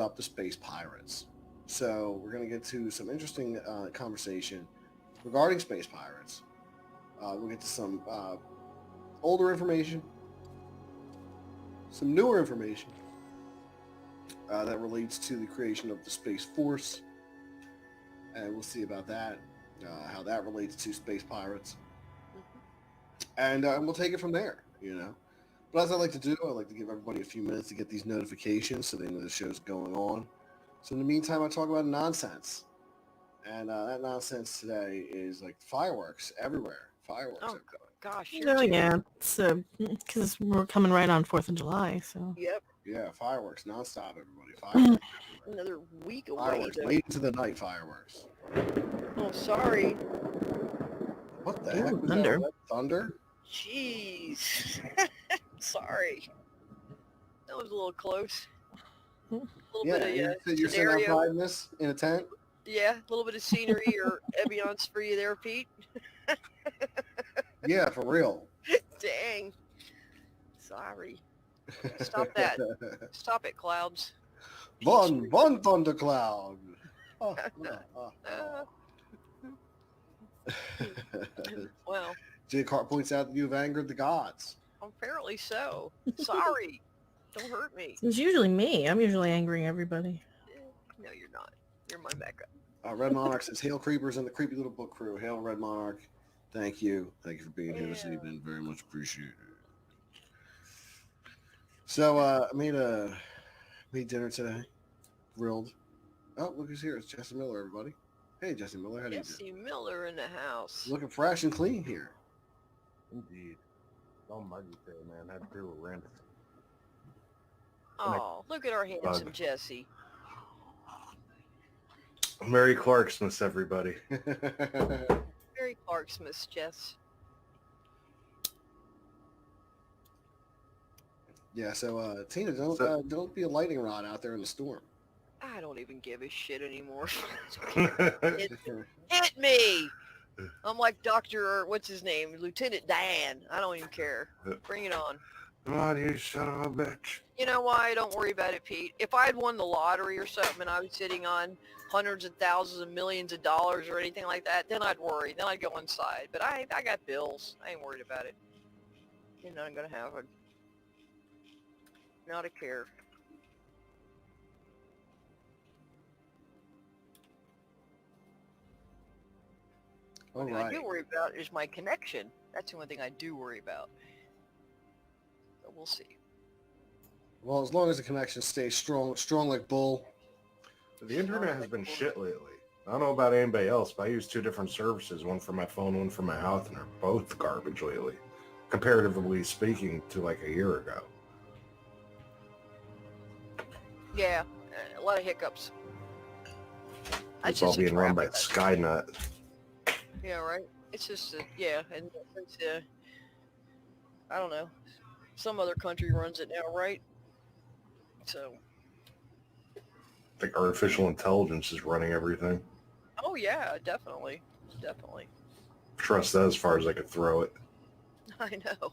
about the space pirates. So we're going to get to some interesting conversation regarding space pirates. We'll get to some older information, some newer information that relates to the creation of the Space Force, and we'll see about that, how that relates to space pirates, and we'll take it from there. But as I like to do, I like to give everybody a few minutes to get these notifications so they know the show's going on. So in the meantime, I talk about nonsense. And that nonsense today is like fireworks everywhere. Fireworks are going. Gosh, Oh yeah, it's because we're coming right on 4th of July, so. Yep. Yeah, fireworks nonstop, everybody. Fireworks everywhere. Another week away. Fireworks, late into the night fireworks. Oh, sorry. What the Ooh, heck was thunder. that? Red thunder? Jeez. Sorry. That was a little close. A little bit of you're sitting scenario. outside in this in a tent? Yeah, a little bit of scenery or ambiance for you there, Pete. Yeah, for real. Dang. Sorry. Stop that. Stop it, clouds. One thundercloud. Oh, Well, Jay Cart points out that you've angered the gods. apparently so. Sorry. Don't hurt me. It's usually me. I'm usually angering everybody. No, you're not. You're my backup. Red Monarch says, "Hail Creepers and the creepy little book crew." Hail Red Monarch. Thank you. Thank you for being here this evening. Very much appreciated. So I made dinner today. Grilled. Oh, look who's here. It's Jesse Miller, everybody. Hey, Jesse Miller. How do you do? Jesse Miller in the house. Looking fresh and clean here. Indeed. All muggy today, man. Had to do a rent. Oh, look at our handsome Jesse. Merry Clarksmas, everybody. Merry Clarksmas, Jess. Yeah, so Tina, don't be a lightning rod out there in the storm. I don't even give a shit anymore. Hit me! I'm like Dr. what's his name? Lieutenant Dan. I don't even care. Bring it on. Come on, you son of a bitch. You know why? Don't worry about it, Pete. If I had won the lottery or something and I was sitting on hundreds of thousands and millions of dollars or anything like that, then I'd worry. Then I'd go inside. But I got bills. I ain't worried about it. You're not going to have it. Not a care. All What I right. do worry about is my connection. That's the only thing I do worry about. So we'll see. Well, as long as the connection stays strong like bull. The internet has been shit lately. I don't know about anybody else, but I use two different services, one for my phone, one for my house, and they're both garbage lately, comparatively speaking to like a year ago. Yeah, a lot of hiccups. It's all being run by Skynet. Yeah, right. It's just, yeah, and it's, I don't know. Some other country runs it now, right? So. I think artificial intelligence is running everything. Oh yeah, definitely, definitely. Trust that as far as I could throw it. I know.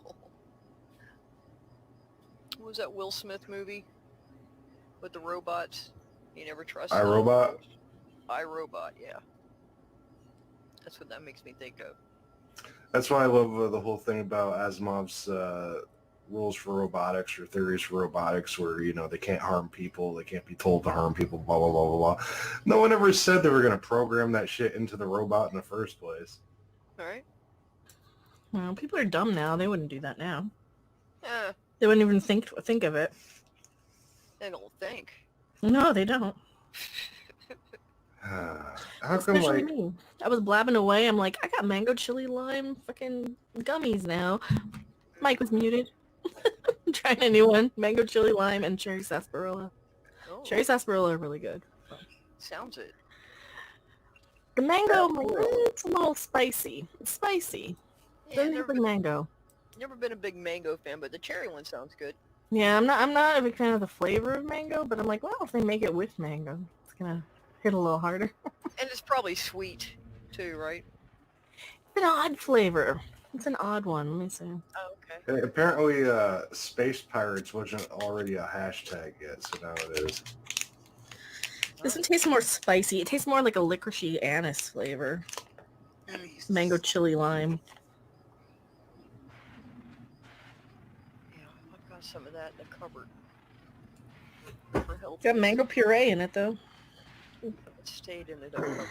What was that Will Smith movie with the robots? You never trust them? iRobot? iRobot, yeah. That's what that makes me think of. That's why I love the whole thing about Asimov's rules for robotics or theories for robotics where, you know, they can't harm people, they can't be told to harm people, blah, blah, blah, blah, blah. No one ever said they were going to program that shit into the robot in the first place. All right. Well, people are dumb now. They wouldn't do that now. Yeah, They wouldn't even think of it. they don't think. No, they don't. How come, Especially like, me. I was blabbing away. I'm like, I got mango chili lime fucking gummies now. Mike was muted. I'm trying a new one. Mango chili lime and cherry sarsaparilla. Oh, Cherry sarsaparilla are really good. sounds it. The mango, it's a little spicy. It's spicy. Yeah, Doesn't have the mango. never been a big mango fan, but the cherry one sounds good. Yeah, I'm not a big fan of the flavor of mango, but I'm like, well, if they make it with mango, it's gonna hit a little harder. And it's probably sweet, too, right? It's an odd flavor. It's an odd one. Let me see. Oh, okay. apparently Space Pirates wasn't already a hashtag yet, so now it is. This one tastes more spicy. It tastes more like a licoricey anise flavor. Mango chili lime. Yeah, I've got some of that in the cupboard. For health. Got mango puree in it though. It stayed in the cupboard.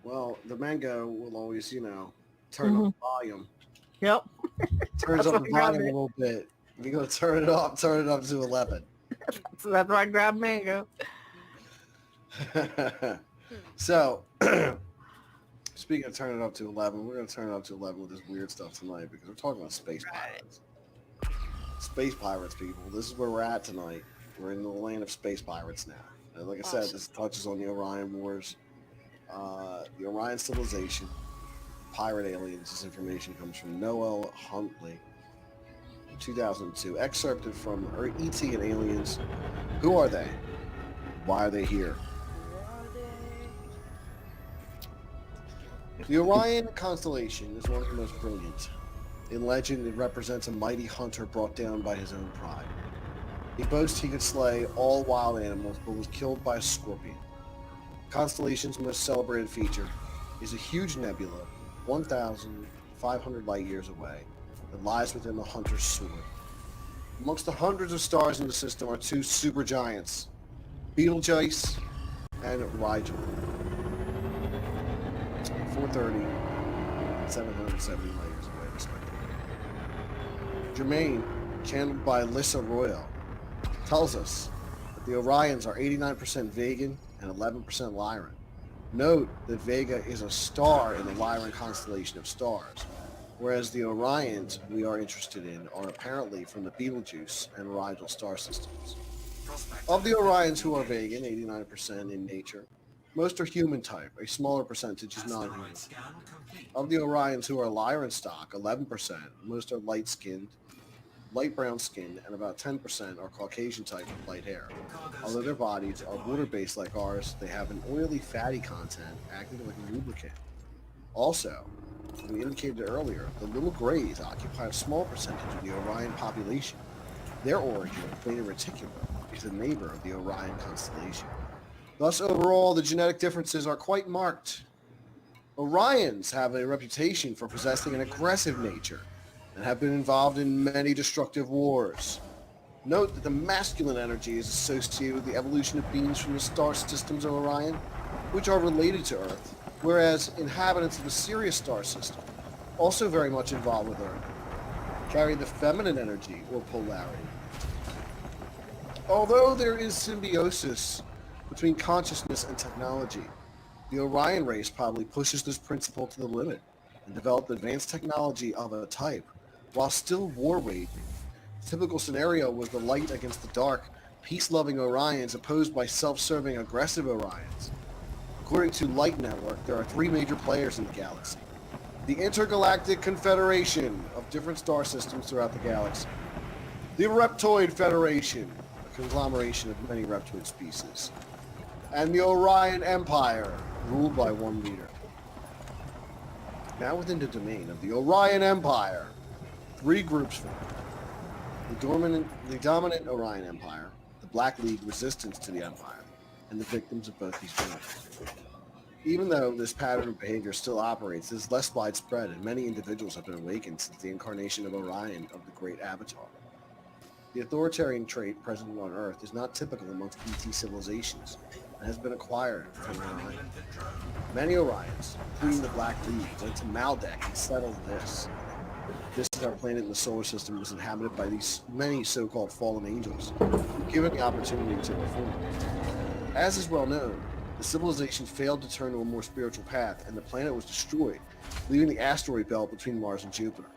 Well, the mango will always, turn up the volume. Yep. Turns That's up why the I grabbed volume a it. little bit. You're going to turn it up to 11. So that's why I grabbed mango. So, speaking of turning it up to 11, we're going to turn it up to 11 with this weird stuff tonight because we're talking about space pirates. Space pirates, people. This is where we're at tonight. We're in the land of space pirates now. And like I said, this touches on the Orion Wars, the Orion civilization, pirate aliens. This information comes from Noel Huntley, 2002. Excerpted from E.T. and Aliens. Who are they? Why are they here? The Orion constellation is one of the most brilliant. In legend, it represents a mighty hunter brought down by his own pride. He boasts he could slay all wild animals, but was killed by a scorpion. The constellation's most celebrated feature is a huge nebula, 1,500 light years away, that lies within the hunter's sword. Amongst the hundreds of stars in the system are two supergiants, Betelgeuse and Rigel. 430 and 770 light years away, respectively. Germain, channeled by Lissa Royal, tells us that the Orions are 89% Vegan and 11% Lyran. Note that Vega is a star in the Lyran constellation of stars, whereas the Orions we are interested in are apparently from the Betelgeuse and Rigel star systems. Of the Orions who are Vegan, 89% in nature, most are human type, a smaller percentage is non-human. Of the Orions who are Lyran stock, 11%, most are light-skinned, light brown skin, and about 10% are Caucasian type with light hair. Although their bodies are water-based like ours, they have an oily, fatty content acting like a lubricant. Also, as we indicated earlier, the little grays occupy a small percentage of the Orion population. Their origin, Beta Reticula, is a neighbor of the Orion constellation. Thus, overall, the genetic differences are quite marked. Orions have a reputation for possessing an aggressive nature and have been involved in many destructive wars. Note that the masculine energy is associated with the evolution of beings from the star systems of Orion, which are related to Earth, whereas inhabitants of the Sirius star system, also very much involved with Earth, carry the feminine energy or polarity. Although there is symbiosis between consciousness and technology, the Orion race probably pushes this principle to the limit and developed advanced technology of a type while still war-waging. The typical scenario was the light against the dark, peace-loving Orions opposed by self-serving aggressive Orions. According to Light Network, there are three major players in the galaxy. The Intergalactic Confederation of different star systems throughout the galaxy. The Reptoid Federation, a conglomeration of many reptoid species. And the Orion Empire, ruled by one leader. Now within the domain of the Orion Empire, three groups form. The dominant Orion Empire, the Black League resistance to the Empire, and the victims of both these groups. Even though this pattern of behavior still operates, it is less widespread, and many individuals have been awakened since the incarnation of Orion of the Great Avatar. The authoritarian trait present on Earth is not typical amongst ET civilizations, and has been acquired from Orion. Many Orions, including the Black League, went to Maldek and settled this. This is our planet in the solar system was inhabited by these many so-called fallen angels, given the opportunity to reform. As is well known, the civilization failed to turn to a more spiritual path, and the planet was destroyed, leaving the asteroid belt between Mars and Jupiter.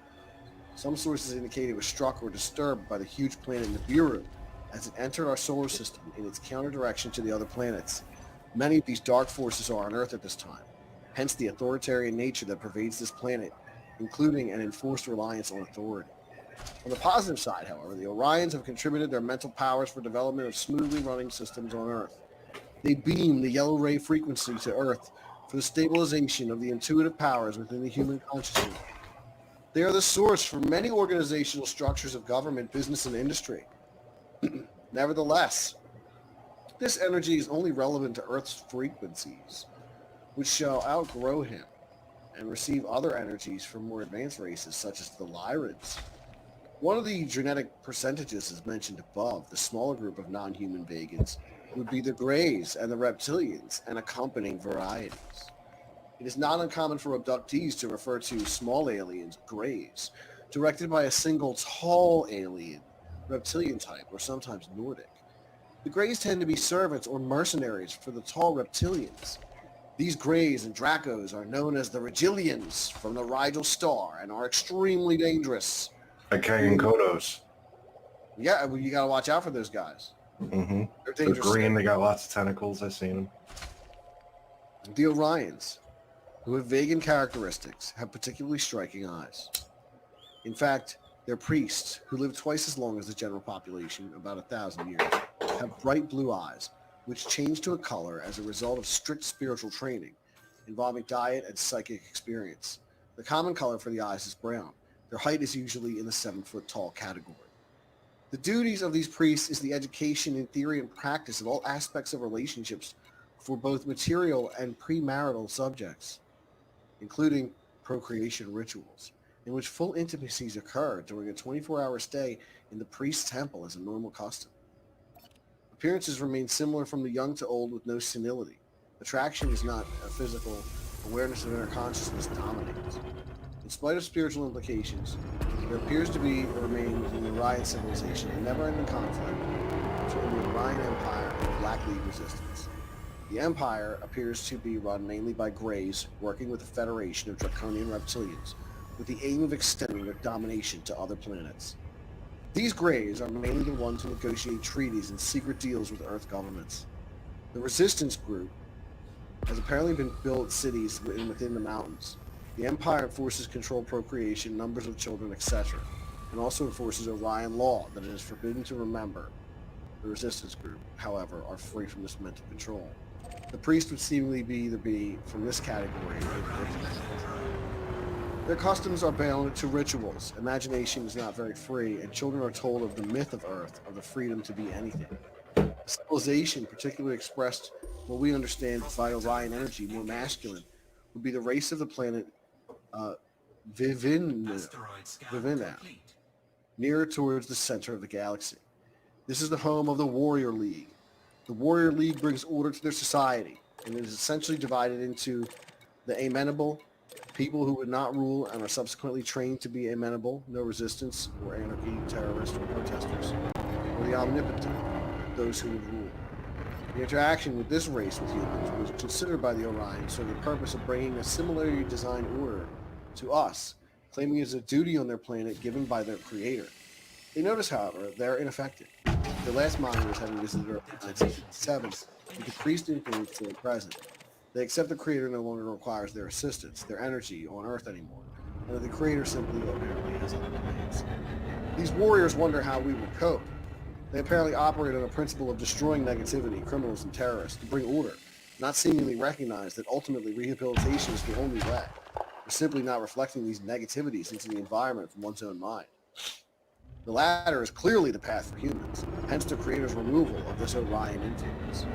Some sources indicate it was struck or disturbed by the huge planet Nibiru as it entered our solar system in its counter direction to the other planets. Many of these dark forces are on Earth at this time, hence the authoritarian nature that pervades this planet, including an enforced reliance on authority. On the positive side, however, the Orions have contributed their mental powers for development of smoothly running systems on Earth. They beam the yellow ray frequency to Earth for the stabilization of the intuitive powers within the human consciousness. They are the source for many organizational structures of government, business, and industry. Nevertheless, this energy is only relevant to Earth's frequencies, which shall outgrow him and receive other energies from more advanced races such as the Lyrids. One of the genetic percentages is mentioned above. The smaller group of non-human vegans would be the Greys and the Reptilians and accompanying varieties. It is not uncommon for abductees to refer to small aliens, Greys, directed by a single tall alien, reptilian type, or sometimes Nordic. The Greys tend to be servants or mercenaries for the tall reptilians. These Greys and Dracos are known as the Rigilians from the Rigel star and are extremely dangerous. Like Kang and Kodos. Yeah, well, you gotta watch out for those guys. Mm-hmm. They're They're dangerous. green, they got lots of tentacles, I've seen them. The Orions, who have vegan characteristics, have particularly striking eyes. In fact, their priests, who live twice as long as the general population, about 1,000 years, have bright blue eyes, which change to a color as a result of strict spiritual training, involving diet and psychic experience. The common color for the eyes is brown. Their height is usually in the 7-foot tall category. The duties of these priests is the education in theory and practice of all aspects of relationships for both material and premarital subjects, including procreation rituals, in which full intimacies occur during a 24-hour stay in the priest's temple as a normal custom. Appearances remain similar from the young to old with no senility. Attraction is not a physical. Awareness of inner consciousness dominates. In spite of spiritual implications, there appears to be or remain in the Orion civilization a never-ending conflict between the Orion Empire and the Black League Resistance. The Empire appears to be run mainly by Greys working with a federation of draconian reptilians with the aim of extending their domination to other planets. These Greys are mainly the ones who negotiate treaties and secret deals with Earth governments. The Resistance group has apparently been built cities within the mountains. The Empire enforces control procreation, numbers of children, etc., and also enforces Orion law that it is forbidden to remember. The Resistance group, however, are free from this mental control. The priest would seemingly be from this category. Their customs are bound to rituals. Imagination is not very free, and children are told of the myth of Earth, of the freedom to be anything. The civilization, particularly expressed what we understand by Orion energy, more masculine, would be the race of the planet Vivina, nearer towards the center of the galaxy. This is the home of the Warrior League. The Warrior League brings order to their society, and it is essentially divided into the amenable, people who would not rule and are subsequently trained to be amenable, no resistance or anarchy, terrorists or protesters, or the omnipotent, those who would rule. The interaction with this race with humans was considered by the Orions for the purpose of bringing a similarly designed order to us, claiming it is a duty on their planet given by their creator. They notice, however, they are ineffective. Their last monitors having visited Earth in 1967 with the priest influence still present. They accept the creator no longer requires their assistance, their energy on Earth anymore, and that the creator simply apparently has other plans. These warriors wonder how we will cope. They apparently operate on a principle of destroying negativity, criminals, and terrorists to bring order, not seemingly recognize that ultimately rehabilitation is the only way, or simply not reflecting these negativities into the environment from one's own mind. The latter is clearly the path for humans, hence the creator's removal of this Orion influence.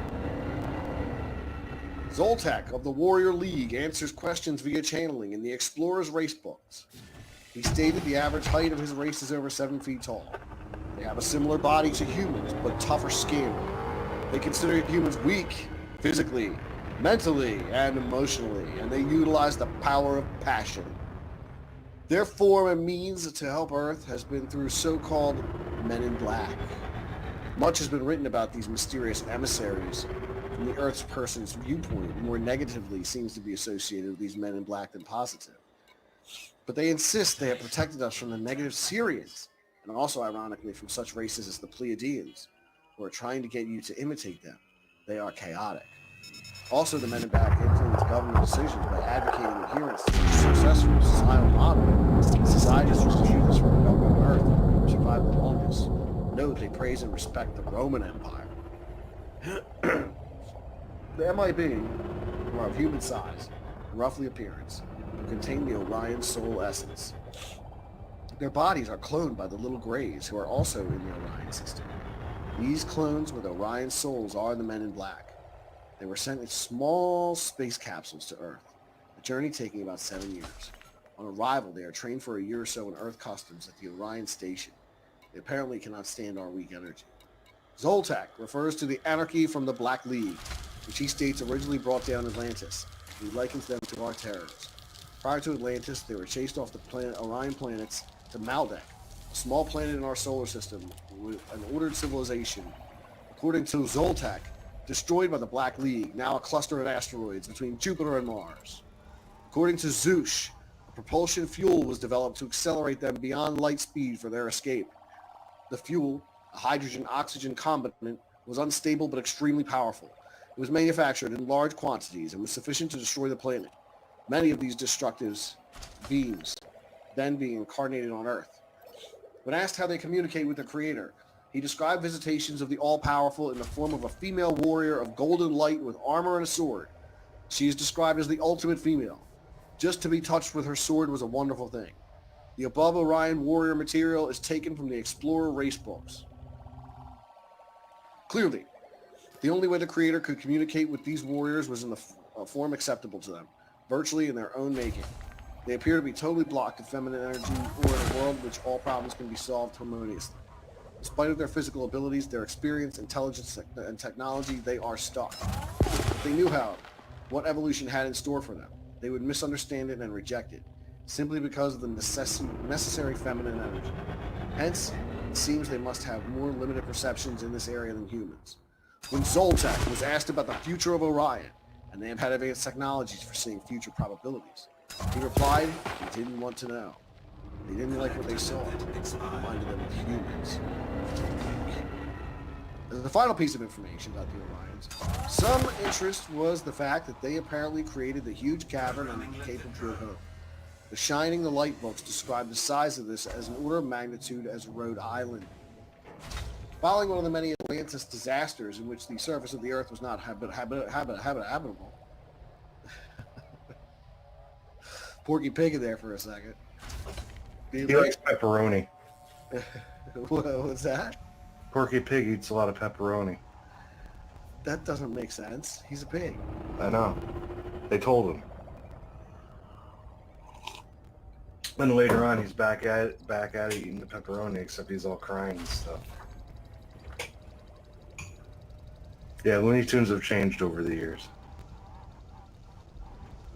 Zoltek of the Warrior League answers questions via channeling in the Explorer's Race books. He stated the average height of his race is over 7 feet tall. They have a similar body to humans, but tougher skin. They consider humans weak, physically, mentally, and emotionally, and they utilize the power of passion. Their form and means to help Earth has been through so-called Men in Black. Much has been written about these mysterious emissaries. From the Earth's person's viewpoint, more negatively seems to be associated with these Men in Black than positive. But they insist they have protected us from the negative Syrians, and also, ironically, from such races as the Pleiadians, who are trying to get you to imitate them. They are chaotic. Also, the Men in Black influence government decisions by advocating adherence to a successful societal model. Societies used to use this for the government on Earth, which survived the longest. Note, they praise and respect the Roman Empire. The MIB are of human size and roughly appearance, but contain the Orion soul essence. Their bodies are cloned by the little Greys, who are also in the Orion system. These clones with Orion's souls are the Men in Black. They were sent in small space capsules to Earth, a journey taking about 7 years. On arrival, they are trained for a year or so in Earth customs at the Orion station. They apparently cannot stand our weak energy. Zoltak refers to the anarchy from the Black League, which he states originally brought down Atlantis. He likens them to our terrors. Prior to Atlantis, they were chased off the Orion planets to Maldek, a small planet in our solar system with an ordered civilization. According to Zoltak, destroyed by the Black League, now a cluster of asteroids between Jupiter and Mars. According to Zeush, a propulsion fuel was developed to accelerate them beyond light speed for their escape. The fuel, a hydrogen-oxygen combinant, was unstable but extremely powerful. It was manufactured in large quantities and was sufficient to destroy the planet. Many of these destructive beings then being incarnated on Earth. When asked how they communicate with the Creator, he described visitations of the All-Powerful in the form of a female warrior of golden light with armor and a sword. She is described as the ultimate female. Just to be touched with her sword was a wonderful thing. The above Orion warrior material is taken from the Explorer race books. Clearly, the only way the Creator could communicate with these warriors was in a form acceptable to them, virtually in their own making. They appear to be totally blocked of feminine energy or in a world in which all problems can be solved harmoniously. In spite of their physical abilities, their experience, intelligence, and technology, they are stuck. If they knew, however, what evolution had in store for them, they would misunderstand it and reject it, simply because of the necessary feminine energy. Hence, it seems they must have more limited perceptions in this area than humans. When Zoltak was asked about the future of Orion, and they have had advanced technologies for seeing future probabilities, he replied he didn't want to know. They didn't like what they saw. It reminded them of humans. The final piece of information about the Orions. Some interest was the fact that they apparently created the huge cavern under the Cape of Good Hope. The Shining the Light books describe the size of this as an order of magnitude as Rhode Island. Following one of the many Atlantis disasters in which the surface of the Earth was not habitable. Porky Pig in there for a second. He likes pepperoni. What was that? Porky Pig eats a lot of pepperoni. That doesn't make sense. He's a pig. I know. They told him. Then later on, he's back at it eating the pepperoni, except he's all crying and stuff. Yeah, Looney Tunes have changed over the years.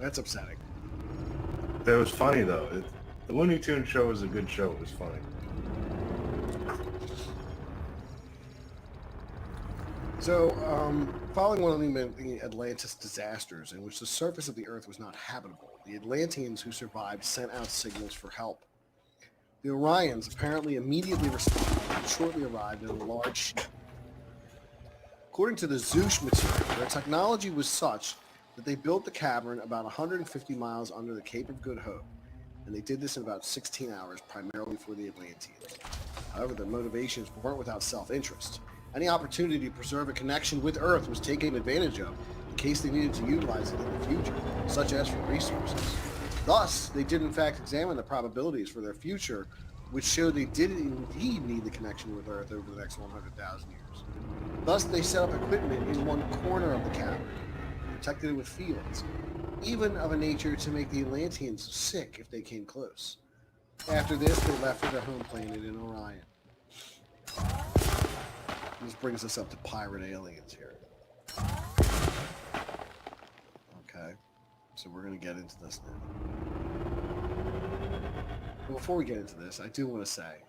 That's upsetting. That was funny, though. The Looney Tunes show was a good show. It was funny. So, following one of the Atlantis disasters in which the surface of the Earth was not habitable, the Atlanteans who survived sent out signals for help. The Orions apparently immediately responded and shortly arrived in a large ship. According to the Zeush material, their technology was such that they built the cavern about 150 miles under the Cape of Good Hope, and they did this in about 16 hours, primarily for the Atlanteans. However, their motivations weren't without self-interest. Any opportunity to preserve a connection with Earth was taken advantage of in case they needed to utilize it in the future, such as for resources. Thus, they did in fact examine the probabilities for their future, which showed they did indeed need the connection with Earth over the next 100,000 years. Thus, they set up equipment in one corner of the cavern, protected it with fields, even of a nature to make the Atlanteans sick if they came close. After this, they left for their home planet in Orion. This brings us up to pirate aliens here. Okay, so we're going to get into this now. But before we get into this, I do want to say,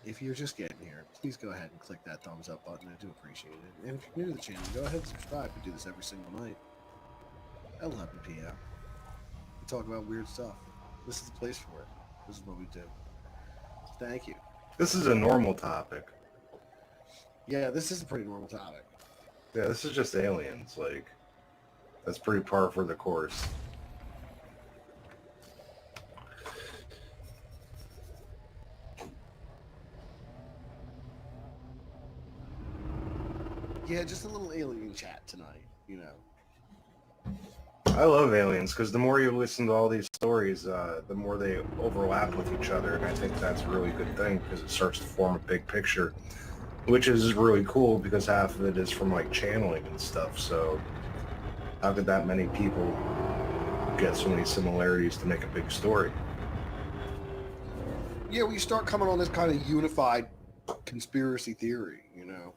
if you're just getting here, please go ahead and click that thumbs up button. I do appreciate it. And if you're new to the channel, go ahead and subscribe. We do this every single night at 11 p.m. We talk about weird stuff. This is the place for it. This is what we do. Thank you. This is a normal topic. Yeah, this is a pretty normal topic. Yeah, this is just aliens. Like, that's pretty par for the course. Yeah, just a little alien chat tonight, you know. I love aliens because the more you listen to all these stories, the more they overlap with each other, and I think that's a really good thing because it starts to form a big picture. which is really cool because half of it is from like channeling and stuff. So how could that many people get so many similarities to make a big story? Yeah, we start coming on this kind of unified conspiracy theory, you know,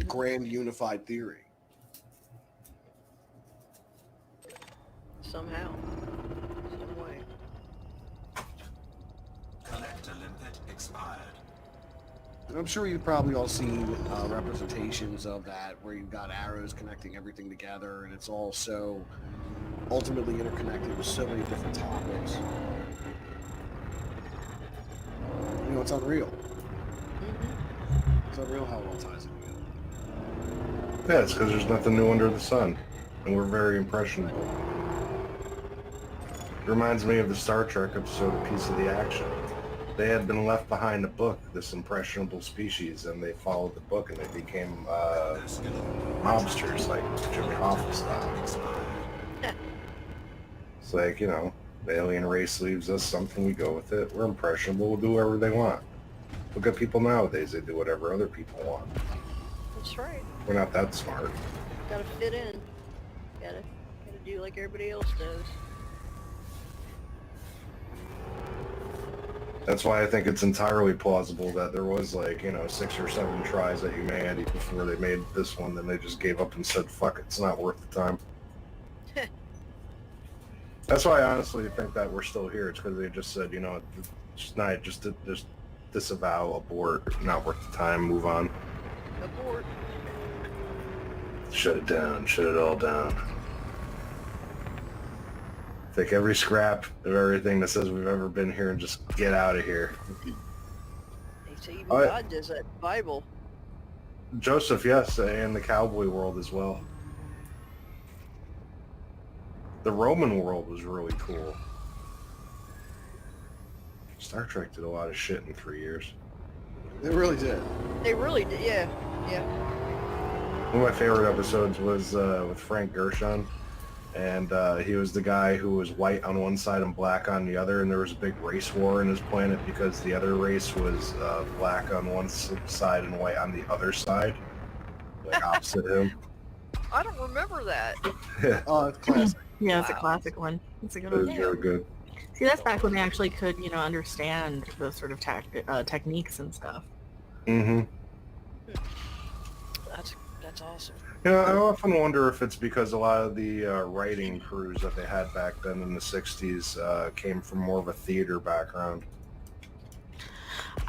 grand unified theory. Somehow. Some way. Collector limpet expired. And I'm sure you've probably all seen representations of that where you've got arrows connecting everything together, and it's all so ultimately interconnected with so many different topics. You know, it's unreal. It's unreal how it all ties in together. Yeah, it's because there's nothing new under the sun, and we're very impressionable. It reminds me of the Star Trek episode A Piece of the Action. They had been left behind a book, this impressionable species, and they followed the book and they became mobsters, like Jimmy Hoffa style. It's like, you know, the alien race leaves us something, we go with it. We're impressionable, we'll do whatever they want. Look at people nowadays, they do whatever other people want. That's right. We're not that smart. Gotta fit in. Gotta do like everybody else does. That's why I think it's entirely plausible that there was like, you know, 6 or 7 tries at humanity before they made this one, then they just gave up and said, fuck it, it's not worth the time. That's why I honestly think that we're still here. It's because they just said, you know, just disavow, abort, not worth the time, move on. Abort. Shut it down, shut it all down. Take every scrap of everything that says we've ever been here and just get out of here. They say even Oh, yeah. God does that in the Bible. Joseph, yes, and the cowboy world as well. The Roman world was really cool. Star Trek did a lot of shit in 3 years. They really did. They really did, yeah. Yeah. One of my favorite episodes was with Frank Gershon, and he was the guy who was white on one side and black on the other, and there was a big race war in his planet because the other race was black on one side and white on the other side, like opposite him. I don't remember that. Oh, it's classic. Yeah, it's a Wow. classic one. It's a good It was one. really good. See, that's back when they actually could, you know, understand those sort of techniques and stuff. Mm-hmm. That's awesome. You know, I often wonder if it's because a lot of the writing crews that they had back then in the 60s came from more of a theater background.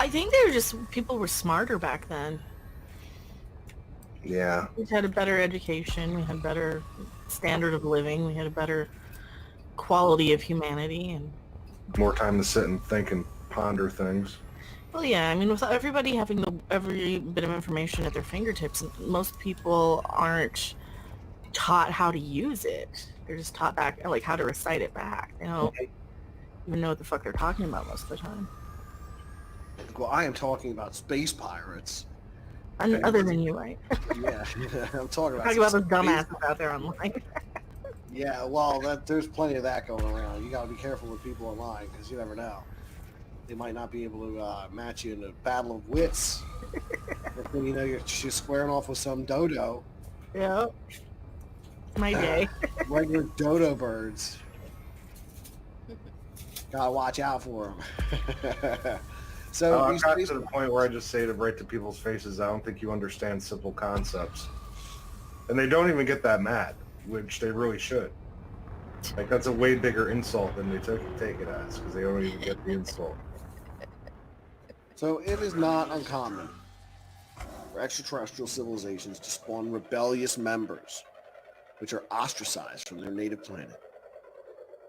I think they were just, people were smarter back then. Yeah. We had a better education, we had better standard of living, we had a better quality of humanity, and More time to sit and think and ponder things. well, yeah, I mean, with everybody having every bit of information at their fingertips, most people aren't taught how to use it. They're just taught back, like, how to recite it back. They don't even know what the fuck they're talking about most of the time. Well, I am talking about space pirates. Other than you, right? Yeah, I'm talking about. Talking about those space- dumbasses out there online. Yeah, well, there's plenty of that going around. You got to be careful with people online because you never know. They might not be able to match you in a battle of wits. Next thing you know, you're squaring off with some dodo, Yeah. My day. regular dodo birds. Gotta watch out for them. So I've these got space- to the point where I just say it right to people's faces, I don't think you understand simple concepts. And they don't even get that mad, which they really should. Like, that's a way bigger insult than they take it as, because they don't even get the insult. So it is not uncommon for extraterrestrial civilizations to spawn rebellious members, which are ostracized from their native planet.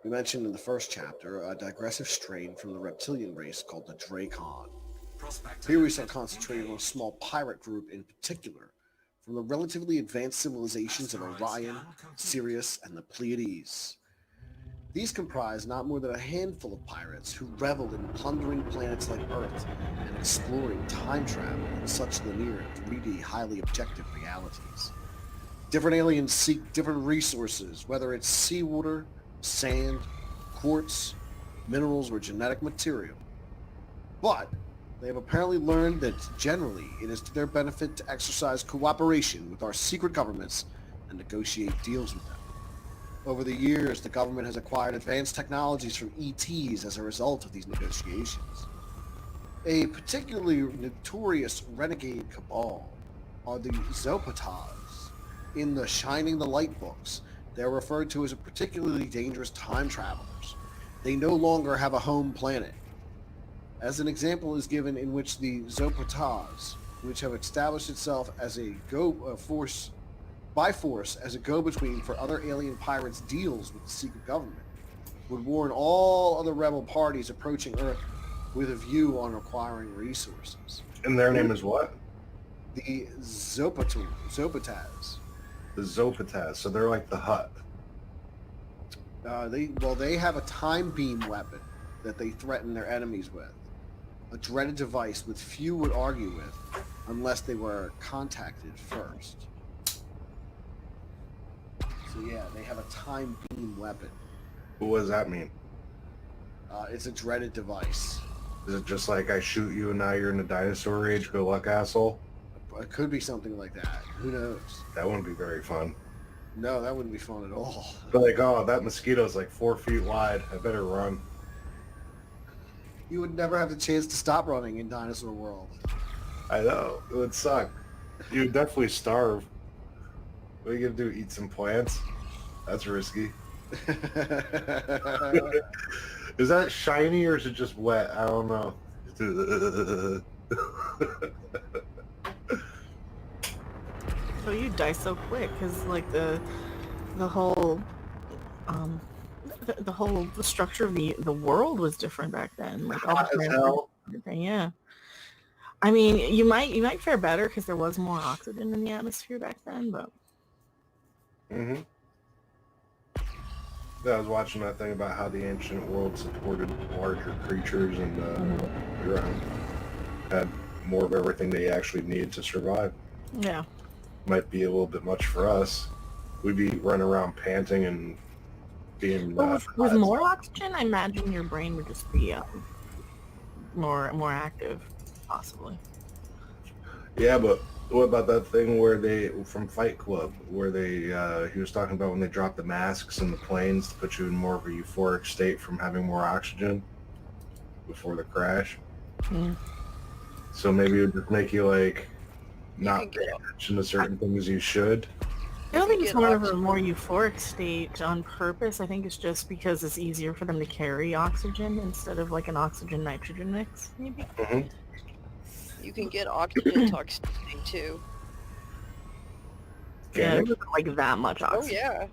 We mentioned in the first chapter a digressive strain from the reptilian race called the Dracon. Here we saw concentrated on a small pirate group in particular from the relatively advanced civilizations of Orion, Sirius, and the Pleiades. These comprise not more than a handful of pirates who reveled in plundering planets like Earth and exploring time travel in such linear 3D, highly objective realities. Different aliens seek different resources, whether it's seawater, sand, quartz, minerals, or genetic material. But They have apparently learned that generally it is to their benefit to exercise cooperation with our secret governments and negotiate deals with them. Over the years, the government has acquired advanced technologies from ETs as a result of these negotiations. A particularly notorious renegade cabal are the Zopatas. In the Shining the Light books, they are referred to as particularly dangerous time travelers. They no longer have a home planet. As an example is given in which the Zopatas, which have established itself as a force as a go-between for other alien pirates' deals with the secret government, would warn all other rebel parties approaching Earth with a view on acquiring resources. And their name is what? The Zopatas. The Zopatas. So they're like the Hut. They have a time beam weapon that they threaten their enemies with. A dreaded device which few would argue with unless they were contacted first. So yeah, they have a time beam weapon. What does that mean? It's a dreaded device. Is it just like I shoot you and now you're in the dinosaur age? Good luck, asshole. It could be something like that. Who knows? That wouldn't be very fun. No, that wouldn't be fun at all. But like, oh, that mosquito's like 4 feet wide. I better run. You would never have the chance to stop running in Dinosaur World. I know. It would suck. You would definitely starve. What are you gonna do? Eat some plants? That's risky. Is that shiny or is it just wet? I don't know. So you die so quick because like the whole the structure of the world was different back then. Like all Hot the as hell. everything. Yeah. I mean, you might fare better because there was more oxygen in the atmosphere back then, but. Mm-hmm. Yeah, I was watching that thing about how the ancient world supported larger creatures and had more of everything they actually needed to survive. Yeah. Might be a little bit much for us. We'd be running around panting and being... Well, with more oxygen, I imagine your brain would just be more active, possibly. Yeah, but what about that thing where from Fight Club, where he was talking about when they dropped the masks in the planes to put you in more of a euphoric state from having more oxygen before the crash? Mm. So maybe it would just make you like not can pay get- attention to certain things you should. I don't think it's get more of a oxygen. more euphoric state on purpose. I think it's just because it's easier for them to carry oxygen instead of like an oxygen-nitrogen mix, maybe. Mm-hmm. You can get oxygen toxicity too. Yeah, Okay. it wasn't like that much Oh oxygen. yeah.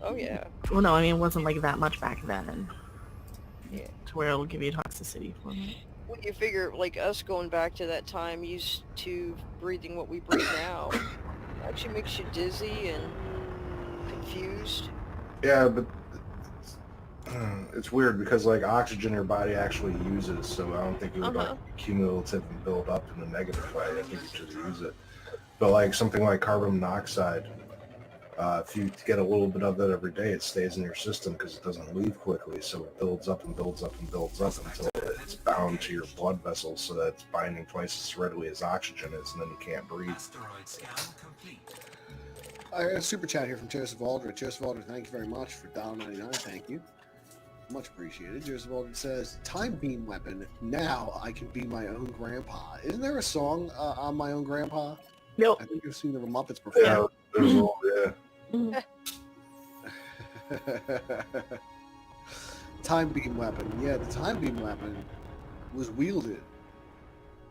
Oh yeah. Well, no, I mean, it wasn't like that much back then. Yeah. To where it'll give you toxicity for it. Well, you figure like us going back to that time used to breathing what we breathe now actually makes you dizzy and confused. Yeah, but it's weird because like oxygen your body actually uses, so I don't think it would like cumulative and build up in a negative way. I think you should use it. But like something like carbon monoxide, if you get a little bit of it every day, it stays in your system because it doesn't leave quickly, so it builds up and builds up and builds up until it's bound to your blood vessels so that it's binding twice as readily as oxygen is, and then you can't breathe. Asteroid scan complete. I got a super chat here from Joseph Aldridge. Joseph Aldridge, thank you very much for $1.99. Thank you. Much appreciated. Joseph Aldridge says, time beam weapon, now I can be my own grandpa. Isn't there a song on My Own Grandpa? Nope. I think you've seen the Muppets before. Yeah, there's a little, yeah. Mhm. Time beam weapon. Yeah, the time beam weapon was wielded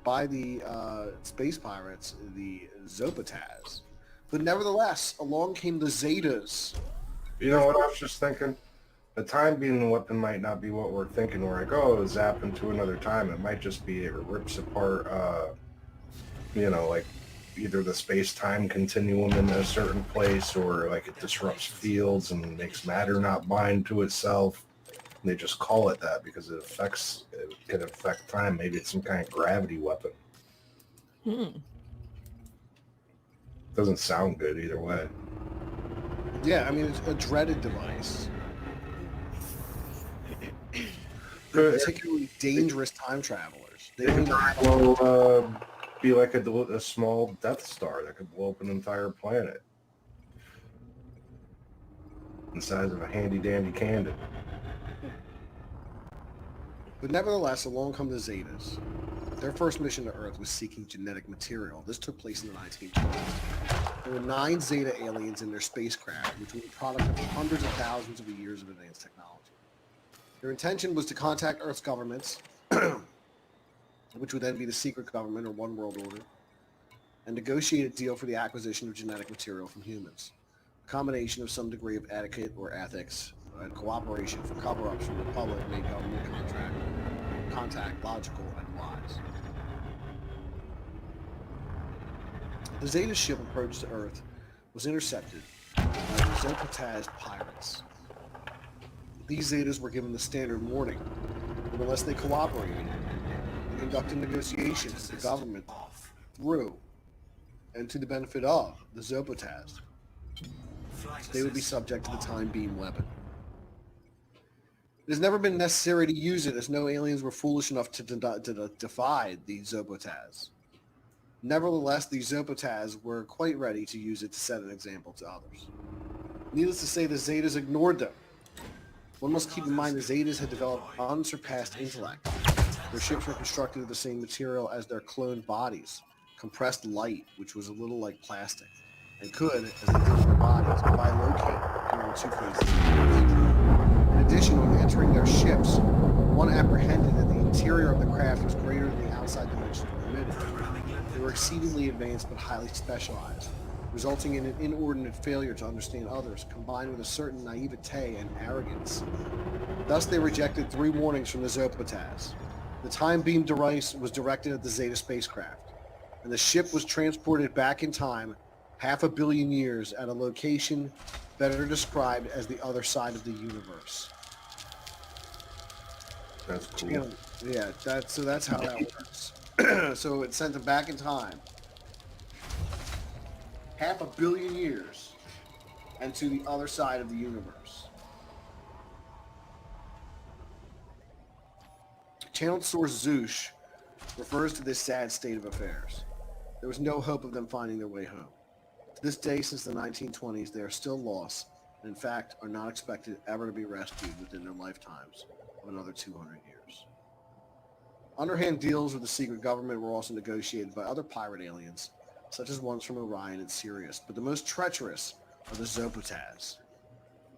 by the space pirates, the Zopatas. But nevertheless, along came the Zetas. You know what I was just thinking? The time being weapon might not be what we're thinking. We're like, oh, it zap into another time. It might just be it rips apart, like either the space-time continuum in a certain place or like it disrupts fields and makes matter not bind to itself. And they just call it that because it can affect time. Maybe it's some kind of gravity weapon. Hmm. Doesn't sound good either way. Yeah, I mean, it's a dreaded device. Good. Particularly dangerous time travelers. They They don't could even have blow, be like a small Death Star that could blow up an entire planet. The size of a handy-dandy cannon. But nevertheless, along come the Zetas. Their first mission to Earth was seeking genetic material. This took place in the 1920s. There were 9 Zeta aliens in their spacecraft, which were the product of hundreds of thousands of years of advanced technology. Their intention was to contact Earth's governments, which would then be the secret government or one world order, and negotiate a deal for the acquisition of genetic material from humans. A combination of some degree of etiquette or ethics and cooperation for cover-ups from the public made government contact logical and wise. The Zeta ship approach to Earth was intercepted by the Zopataz pirates. These Zetas were given the standard warning that unless they cooperated and conducted negotiations with the government through and to the benefit of the Zopataz, they would be subject to the time beam weapon. It has never been necessary to use it, as no aliens were foolish enough to defy the Zopataz. Nevertheless, the Zopataz were quite ready to use it to set an example to others. Needless to say, the Zetas ignored them. One must keep in mind the Zetas had developed unsurpassed intellect. Their ships were constructed of the same material as their cloned bodies, compressed light, which was a little like plastic, and could, as they did with their bodies, bilocate appear in 2 phases. In addition, when entering their ships, one apprehended that the interior of the craft was greater than the outside dimensions permitted. They were exceedingly advanced but highly specialized, resulting in an inordinate failure to understand others, combined with a certain naivete and arrogance. Thus, they rejected 3 warnings from the Zopataz. The time beam device was directed at the Zeta spacecraft, and the ship was transported back in time 500 million years at a location better described as the other side of the universe. That's cool. Yeah, that's how that works. So it sent them back in time 500 million years and to the other side of the universe. Channeled source Zoosh refers to this sad state of affairs. There was no hope of them finding their way home. To this day, since the 1920s, they are still lost, and in fact are not expected ever to be rescued within their lifetimes of another 200 years. Underhand deals with the secret government were also negotiated by other pirate aliens, such as ones from Orion and Sirius, but the most treacherous are the Zopataz.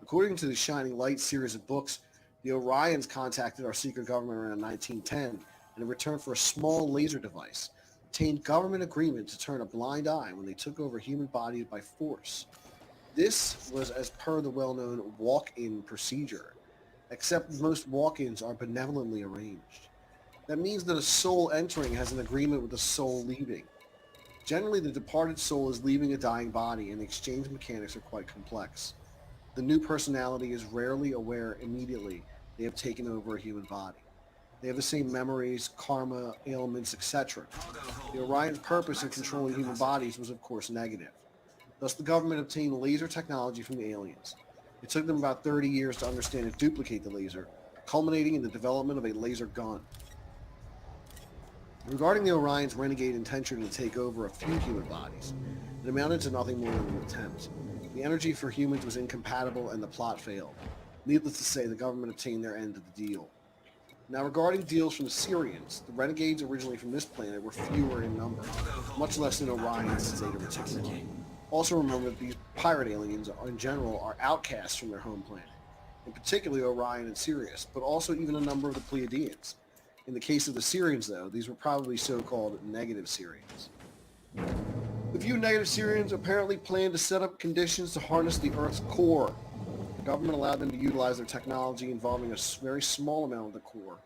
According to the Shining Light series of books, the Orions contacted our secret government around 1910, and in return for a small laser device, obtained government agreement to turn a blind eye when they took over human bodies by force. This was as per the well-known walk-in procedure, except most walk-ins are benevolently arranged. That means that a soul entering has an agreement with a soul leaving. Generally, the departed soul is leaving a dying body, and the exchange mechanics are quite complex. The new personality is rarely aware immediately they have taken over a human body. They have the same memories, karma, ailments, etc. The Orion's purpose in controlling human bodies was of course negative. Thus the government obtained laser technology from the aliens. It took them about 30 years to understand and duplicate the laser, culminating in the development of a laser gun. Regarding the Orion's renegade intention to take over a few human bodies, it amounted to nothing more than an attempt. The energy for humans was incompatible and the plot failed. Needless to say, the government obtained their end of the deal. Now regarding deals from the Syrians, the renegades originally from this planet were fewer in number, much less than Orion's Zeta particularly. Also remember that these pirate aliens in general are outcasts from their home planet, in particular Orion and Sirius, but also even a number of the Pleiadians. In the case of the Syrians, though, these were probably so-called negative Syrians. The few negative Syrians apparently planned to set up conditions to harness the Earth's core. The government allowed them to utilize their technology involving a very small amount of the core,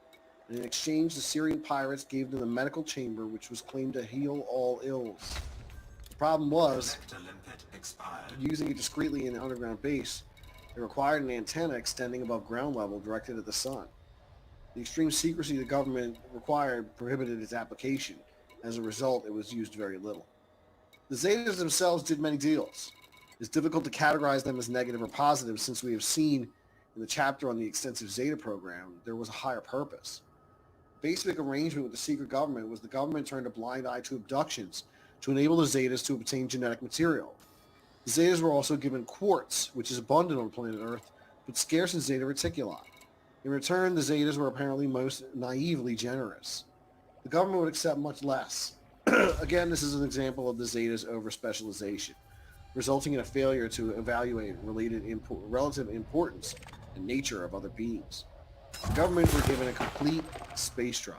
and in exchange the Syrian pirates gave them the medical chamber which was claimed to heal all ills. The problem was, using it discreetly in the underground base, it required an antenna extending above ground level directed at the sun. The extreme secrecy the government required prohibited its application. As a result, it was used very little. The Zetas themselves did many deals. It's difficult to categorize them as negative or positive since we have seen in the chapter on the extensive Zeta program there was a higher purpose. Basic arrangement with the secret government was the government turned a blind eye to abductions to enable the Zetas to obtain genetic material. The Zetas were also given quartz, which is abundant on planet Earth, but scarce in Zeta Reticuli. In return, the Zetas were apparently most naively generous. The government would accept much less. Again, this is an example of the Zetas' over-specialization, resulting in a failure to evaluate relative importance and nature of other beings. The government were given a complete space drive.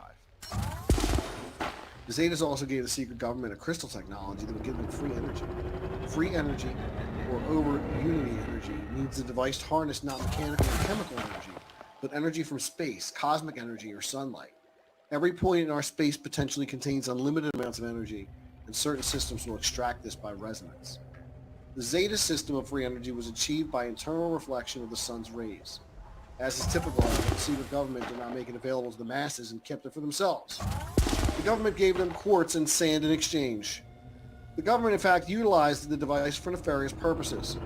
The Zetas also gave the secret government a crystal technology that would give them free energy. Free energy, or over-unity energy, means the device harnessed not mechanical or chemical energy, but energy from space, cosmic energy, or sunlight. Every point in our space potentially contains unlimited amounts of energy, and certain systems will extract this by resonance. The Zeta system of free energy was achieved by internal reflection of the sun's rays. As is typical, the secret government did not make it available to the masses and kept it for themselves. The government gave them quartz and sand in exchange. The government, in fact, utilized the device for nefarious purposes.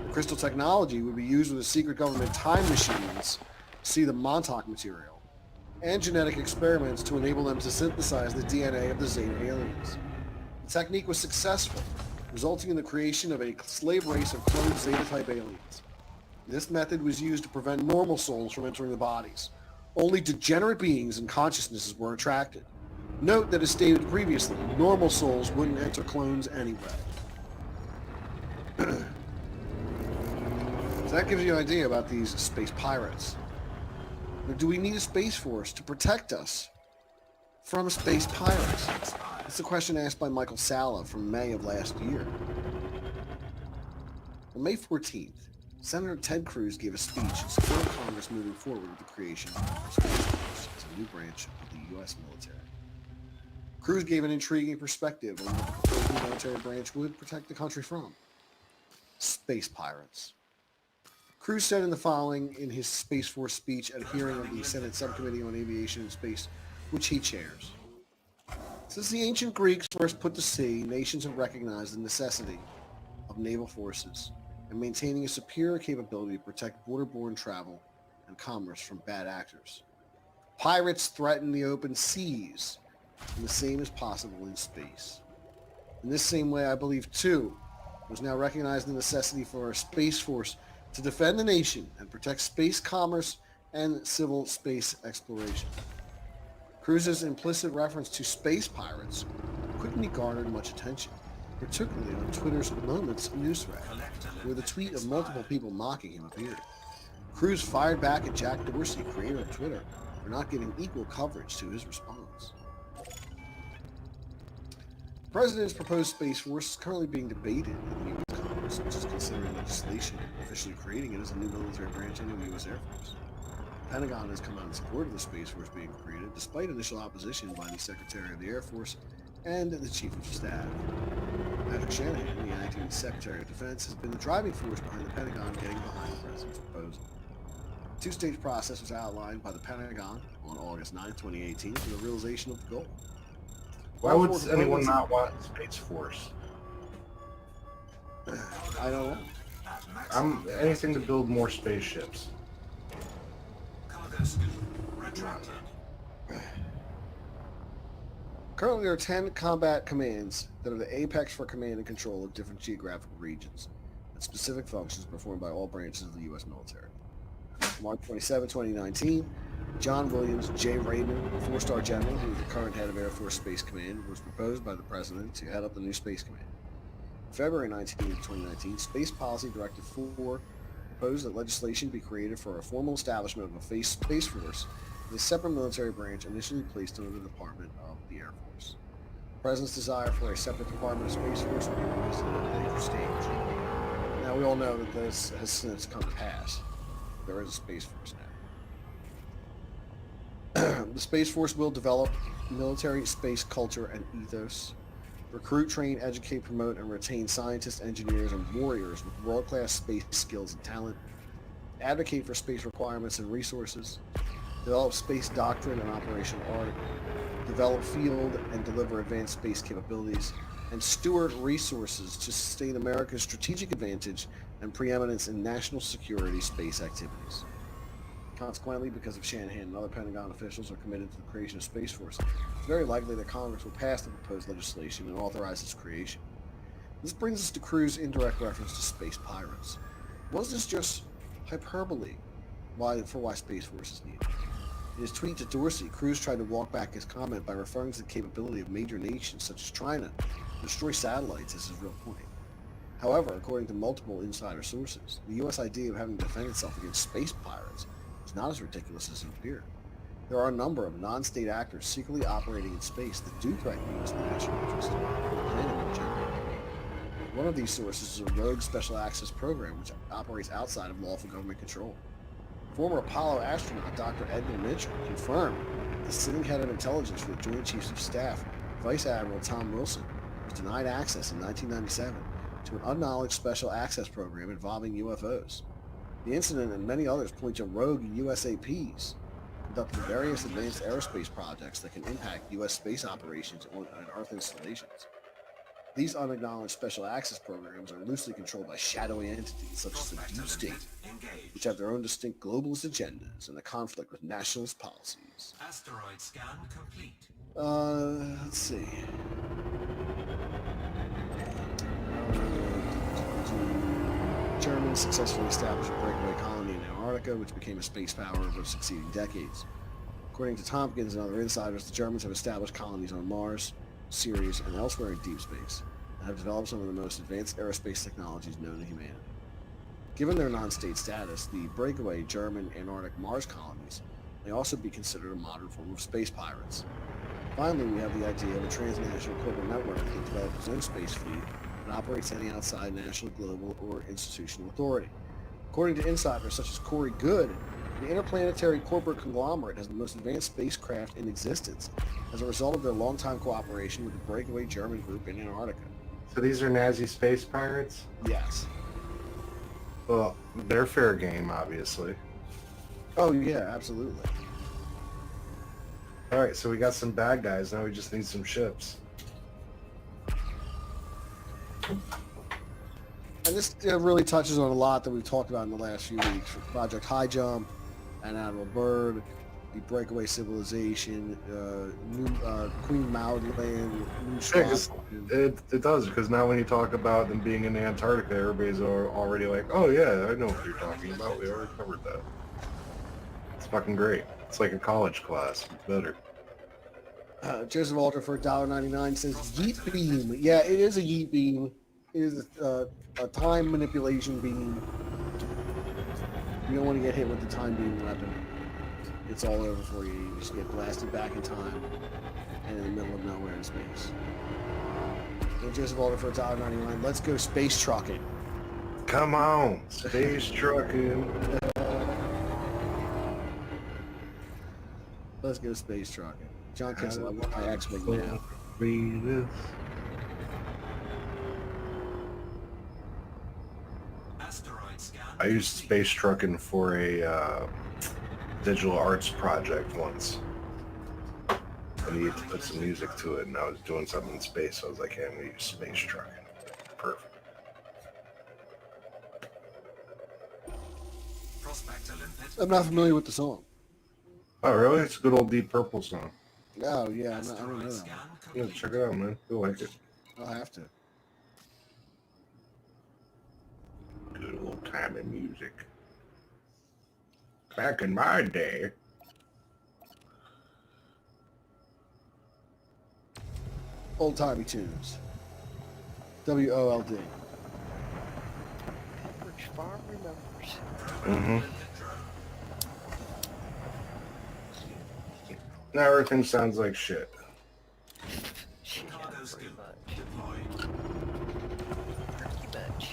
The crystal technology would be used with the secret government time machines, see the Montauk material, and genetic experiments to enable them to synthesize the DNA of the Zeta aliens. The technique was successful, resulting in the creation of a slave race of cloned Zeta-type aliens. This method was used to prevent normal souls from entering the bodies. Only degenerate beings and consciousnesses were attracted. Note that as stated previously, normal souls wouldn't enter clones anyway. So that gives you an idea about these space pirates. Now, do we need a space force to protect us from space pirates? That's the question asked by Michael Sala from May of last year. On May 14th, Senator Ted Cruz gave a speech in support of Congress moving forward with the creation of a space force as a new branch of the U.S. military. Cruz gave an intriguing perspective on what the proposed military branch would protect the country from: space pirates. Cruz said in the following in his Space Force speech at a hearing of the Senate Subcommittee on Aviation and Space, which he chairs. Since the ancient Greeks first put to sea, nations have recognized the necessity of naval forces and maintaining a superior capability to protect border-borne travel and commerce from bad actors. Pirates threaten the open seas, and the same is possible in space. In this same way, I believe, too, it was now recognized the necessity for a space force to defend the nation and protect space commerce and civil space exploration. Cruz's implicit reference to space pirates quickly garnered much attention, particularly on Twitter's Moments newsthread, where the tweet of multiple people mocking him appeared. Cruz fired back at Jack Dorsey, creator of Twitter, for not giving equal coverage to his response. The President's proposed Space Force is currently being debated in the U.S. Congress, which is considering legislation officially creating it as a new military branch under the U.S. Air Force. The Pentagon has come out in support of the Space Force being created, despite initial opposition by the Secretary of the Air Force and the Chief of Staff. Patrick Shanahan, the acting Secretary of Defense, has been the driving force behind the Pentagon getting behind the President's proposal. A two-stage process was outlined by the Pentagon on August 9, 2018 for the realization of the goal. Why would anyone not want Space Force? I don't know. I'm anything to build more spaceships. Cargo scoop retracted. Currently, there are 10 combat commands that are the apex for command and control of different geographical regions and specific functions performed by all branches of the U.S. military. March 27, 2019, John Williams J. Raymond, a four-star general who is the current head of Air Force Space Command, was proposed by the President to head up the new Space Command. February 19, 2019, Space Policy Directive 4 proposed that legislation be created for a formal establishment of a Space Force with a separate military branch initially placed under the Department of the Air Force. The President's desire for a separate Department of Space Force will be revisited at a later stage. Now, we all know that this has since come to pass. There is a Space Force now. The Space Force will develop military space culture and ethos, recruit, train, educate, promote, and retain scientists, engineers, and warriors with world-class space skills and talent, advocate for space requirements and resources, develop space doctrine and operational art, develop field and deliver advanced space capabilities, and steward resources to sustain America's strategic advantage and preeminence in national security space activities. Consequently, because of Shanahan and other Pentagon officials are committed to the creation of Space Force, it's very likely that Congress will pass the proposed legislation and authorize its creation. This brings us to Cruz's indirect reference to space pirates. Was this just hyperbole for why Space Force is needed? In his tweet to Dorsey, Cruz tried to walk back his comment by referring to the capability of major nations such as China to destroy satellites as his real point. However, according to multiple insider sources, the U.S. idea of having to defend itself against space pirates is not as ridiculous as it appeared. There are a number of non-state actors secretly operating in space that do threaten U.S. national interest and the planet in general. One of these sources is a rogue special access program which operates outside of lawful government control. Former Apollo astronaut Dr. Edgar Mitchell confirmed that the sitting head of intelligence for the Joint Chiefs of Staff, Vice Admiral Tom Wilson, was denied access in 1997 to an unknowledged special access program involving UFOs. The incident and many others point to rogue USAPs conducting various advanced aerospace projects that can impact U.S. space operations on Earth installations. These unacknowledged special access programs are loosely controlled by shadowy entities such as the Deep State, which have their own distinct globalist agendas and a conflict with nationalist policies. Asteroid scan complete. Let's see. Germans successfully established a breakaway colony in Antarctica, which became a space power over succeeding decades. According to Tompkins and other insiders, the Germans have established colonies on Mars, Sirius, and elsewhere in deep space, and have developed some of the most advanced aerospace technologies known to humanity. Given their non-state status, the breakaway German Antarctic Mars colonies may also be considered a modern form of space pirates. Finally, we have the idea of a transnational corporate network that develops its own space fleet and operates any outside national, global, or institutional authority. According to insiders such as Corey Good, the interplanetary corporate conglomerate has the most advanced spacecraft in existence as a result of their long-time cooperation with the breakaway German group in Antarctica. So these are Nazi space pirates? Yes. Well, they're fair game, obviously. Oh, yeah, absolutely. Alright, so we got some bad guys, now we just need some ships. And this really touches on a lot that we've talked about in the last few weeks, from Project High Jump, and Admiral Byrd, the breakaway civilization, new Queen Maud land, new It does, because now when you talk about them being in Antarctica, everybody's already like, oh yeah, I know what you're talking about. We already covered that. It's fucking great. It's like a college class. It's better. Joseph Alter for $1.99 says, Yeet Beam. Yeah, it is a Yeet Beam. It is a time manipulation beam. You don't want to get hit with the time beam weapon. It's all over for you. You just get blasted back in time and in the middle of nowhere in space. And Joseph Alter for $1.99. Let's go space trucking. Come on, space trucking. Let's go space trucking. John Kessel, I want my X-Wing now. Read this. Asteroid scan. I used space trucking for a digital arts project once. I needed to put some music to it, and I was doing something in space, so I was like, hey, I'm going to use space trucking. Perfect. Prospect Olympus. I'm not familiar with the song. Oh, really? It's a good old Deep Purple song. Oh, yeah, I don't know Asteroid that. scan Yeah, complete. check it out, man. You'll like it. I'll have to. Good old time in music. Back in my day. Old-timey tunes. WOLD. Average farm remembers. Mm-hmm. Now everything sounds like shit. Yeah, Cargo pretty scoop much. deployed. Pretty much.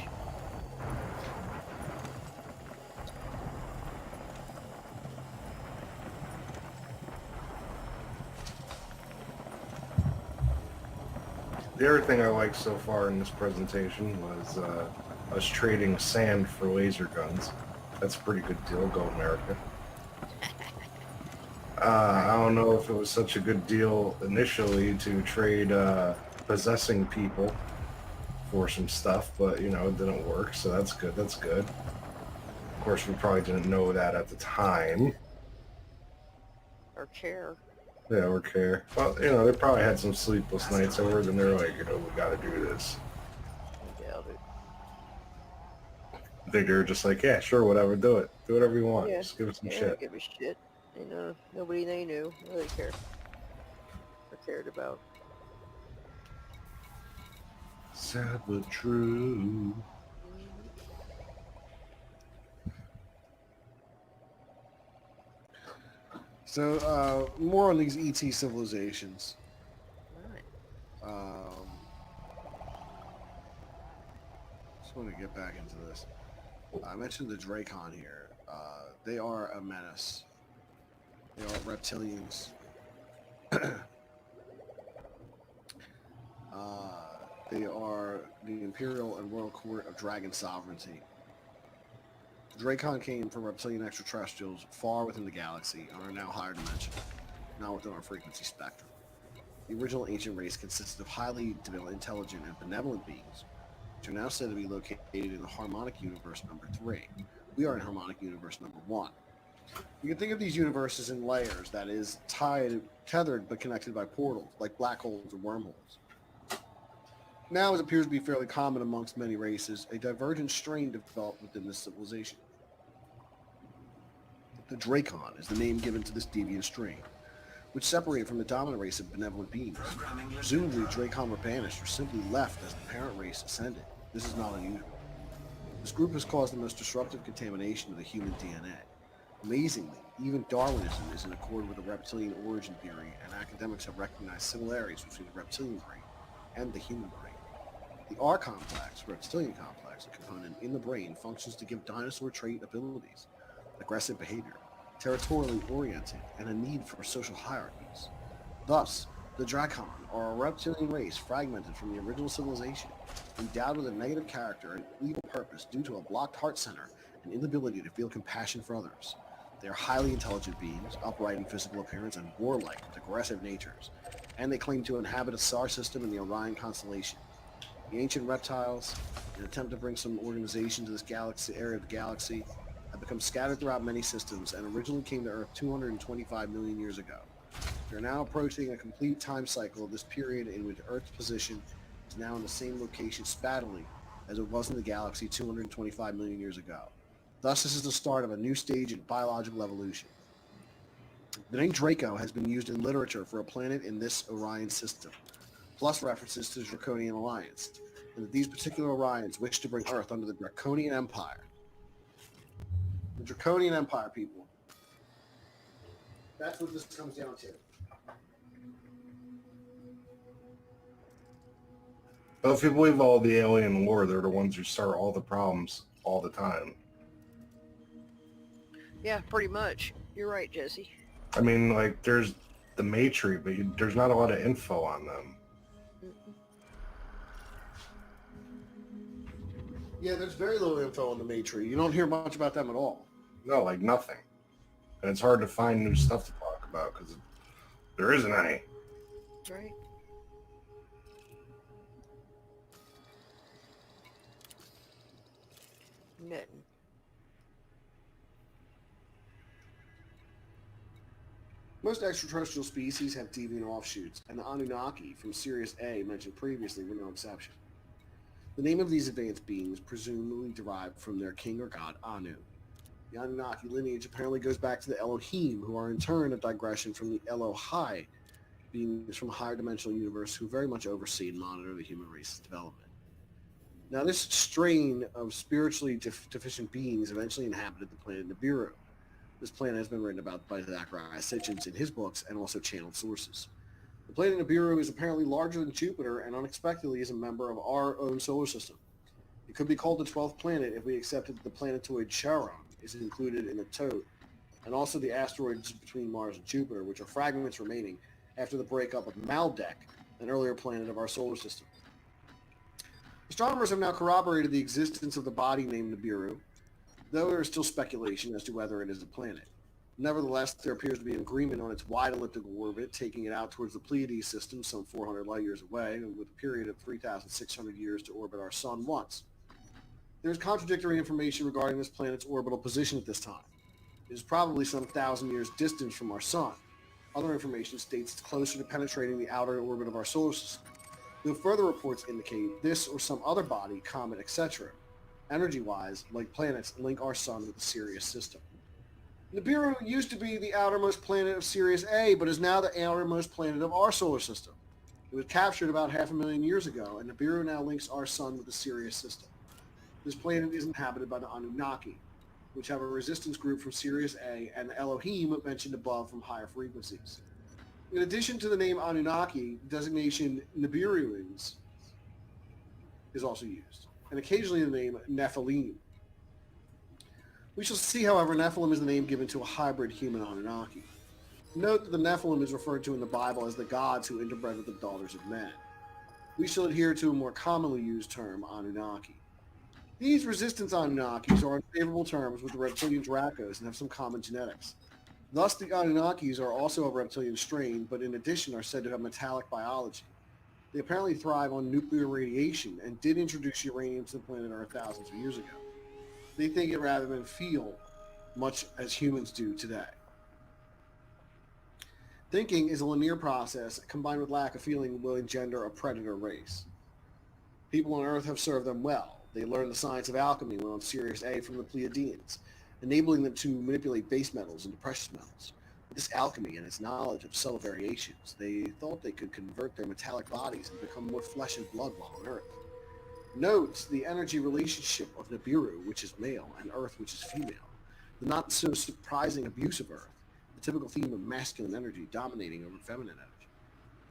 The other thing I liked so far in this presentation was us trading sand for laser guns. That's a pretty good deal. Go America. I don't know if it was such a good deal initially to trade possessing people for some stuff, but you know, it didn't work, so that's good. That's good. Of course, we probably didn't know that at the time. Or care. Yeah, or care. Well, you know, they probably had some sleepless nights over it, and they're like, you know, we got to do this. I doubt it. I think they were just like, yeah, sure, whatever, do it. Do whatever you want. Yeah. Just give us some Yeah, shit. don't give a shit. You know, nobody they knew really cared or cared about. Sad but true. So, more on these ET civilizations. Right. Just want to get back into this. I mentioned the Dracon here. They are a menace. They are reptilians. They are the Imperial and Royal Court of Dragon Sovereignty. Dracon came from reptilian extraterrestrials far within the galaxy and are now higher dimensional, not within our frequency spectrum. The original ancient race consisted of highly intelligent and benevolent beings, which are now said to be located in the harmonic universe number 3. We are in harmonic universe number 1. You can think of these universes in layers, that is, tethered but connected by portals, like black holes or wormholes. Now, as appears to be fairly common amongst many races, a divergent strain developed within this civilization. The Dracon is the name given to this deviant strain, which separated from the dominant race of benevolent beings. Presumably, Dracon were banished or simply left as the parent race ascended. This is not unusual. This group has caused the most disruptive contamination of the human DNA. Amazingly, even Darwinism is in accord with the reptilian origin theory, and academics have recognized similarities between the reptilian brain and the human brain. The R complex, reptilian complex, a component in the brain, functions to give dinosaur trait abilities, aggressive behavior, territorially oriented, and a need for social hierarchies. Thus, the Dracon are a reptilian race fragmented from the original civilization, endowed with a negative character and evil purpose due to a blocked heart center and inability to feel compassion for others. They are highly intelligent beings, upright in physical appearance and warlike with aggressive natures, and they claim to inhabit a star system in the Orion constellation. The ancient reptiles, in an attempt to bring some organization to this area of the galaxy, have become scattered throughout many systems and originally came to Earth 225 million years ago. We are now approaching a complete time cycle of this period in which Earth's position is now in the same location spatially as it was in the galaxy 225 million years ago. Thus, this is the start of a new stage in biological evolution. The name Draco has been used in literature for a planet in this Orion system, plus references to the Draconian Alliance, and that these particular Orions wish to bring Earth under the Draconian Empire. The Draconian Empire, people. That's what this comes down to. But if you believe all the alien lore, they're the ones who start all the problems all the time. Yeah, pretty much. You're right, Jesse. I mean, like, there's the Matrix, but there's not a lot of info on them. Mm-mm. Yeah, there's very little info on the Matrix. You don't hear much about them at all. No, like nothing. And it's hard to find new stuff to talk about because there isn't any. That's right. Nothing. Most extraterrestrial species have deviant offshoots, and the Anunnaki from Sirius A mentioned previously were no exception. The name of these advanced beings presumably derived from their king or god Anu. The Anunnaki lineage apparently goes back to the Elohim, who are in turn a digression from the Elohai, beings from a higher dimensional universe who very much oversee and monitor the human race's development. Now, this strain of spiritually deficient beings eventually inhabited the planet Nibiru. This planet has been written about by Zachariah Sitchin in his books and also channeled sources. The planet Nibiru is apparently larger than Jupiter and unexpectedly is a member of our own solar system. It could be called the 12th planet if we accepted that the planetoid Charon is included in the tote, and also the asteroids between Mars and Jupiter, which are fragments remaining after the breakup of Maldek, an earlier planet of our solar system. Astronomers have now corroborated the existence of the body named Nibiru, though there is still speculation as to whether it is a planet. Nevertheless, there appears to be an agreement on its wide elliptical orbit, taking it out towards the Pleiades system some 400 light years away, with a period of 3,600 years to orbit our sun once. There is contradictory information regarding this planet's orbital position at this time. It is probably some 1,000 years distant from our sun. Other information states it's closer to penetrating the outer orbit of our solar system. Though further reports indicate this or some other body, comet, etc., energy-wise, like planets, link our sun with the Sirius system. Nibiru used to be the outermost planet of Sirius A, but is now the outermost planet of our solar system. It was captured about 500,000 years ago, and Nibiru now links our sun with the Sirius system. This planet is inhabited by the Anunnaki, which have a resistance group from Sirius A, and the Elohim mentioned above from higher frequencies. In addition to the name Anunnaki, designation Nibiruans is also used, and occasionally the name Nephilim. We shall see, however, Nephilim is the name given to a hybrid human Anunnaki. Note that the Nephilim is referred to in the Bible as the gods who interbred with the daughters of men. We shall adhere to a more commonly used term, Anunnaki. These resistance Anunnakis are on favorable terms with the reptilian Dracos and have some common genetics. Thus, the Anunnakis are also a reptilian strain, but in addition are said to have metallic biology. They apparently thrive on nuclear radiation and did introduce uranium to the planet Earth thousands of years ago. They think it rather than feel, much as humans do today. Thinking is a linear process combined with lack of feeling will engender a predator race. People on Earth have served them well. They learned the science of alchemy when on Sirius A from the Pleiadians, enabling them to manipulate base metals into precious metals. With this alchemy and its knowledge of subtle variations, they thought they could convert their metallic bodies and become more flesh and blood while on Earth. Note the energy relationship of Nibiru, which is male, and Earth, which is female. The not so surprising abuse of Earth, the typical theme of masculine energy dominating over feminine energy.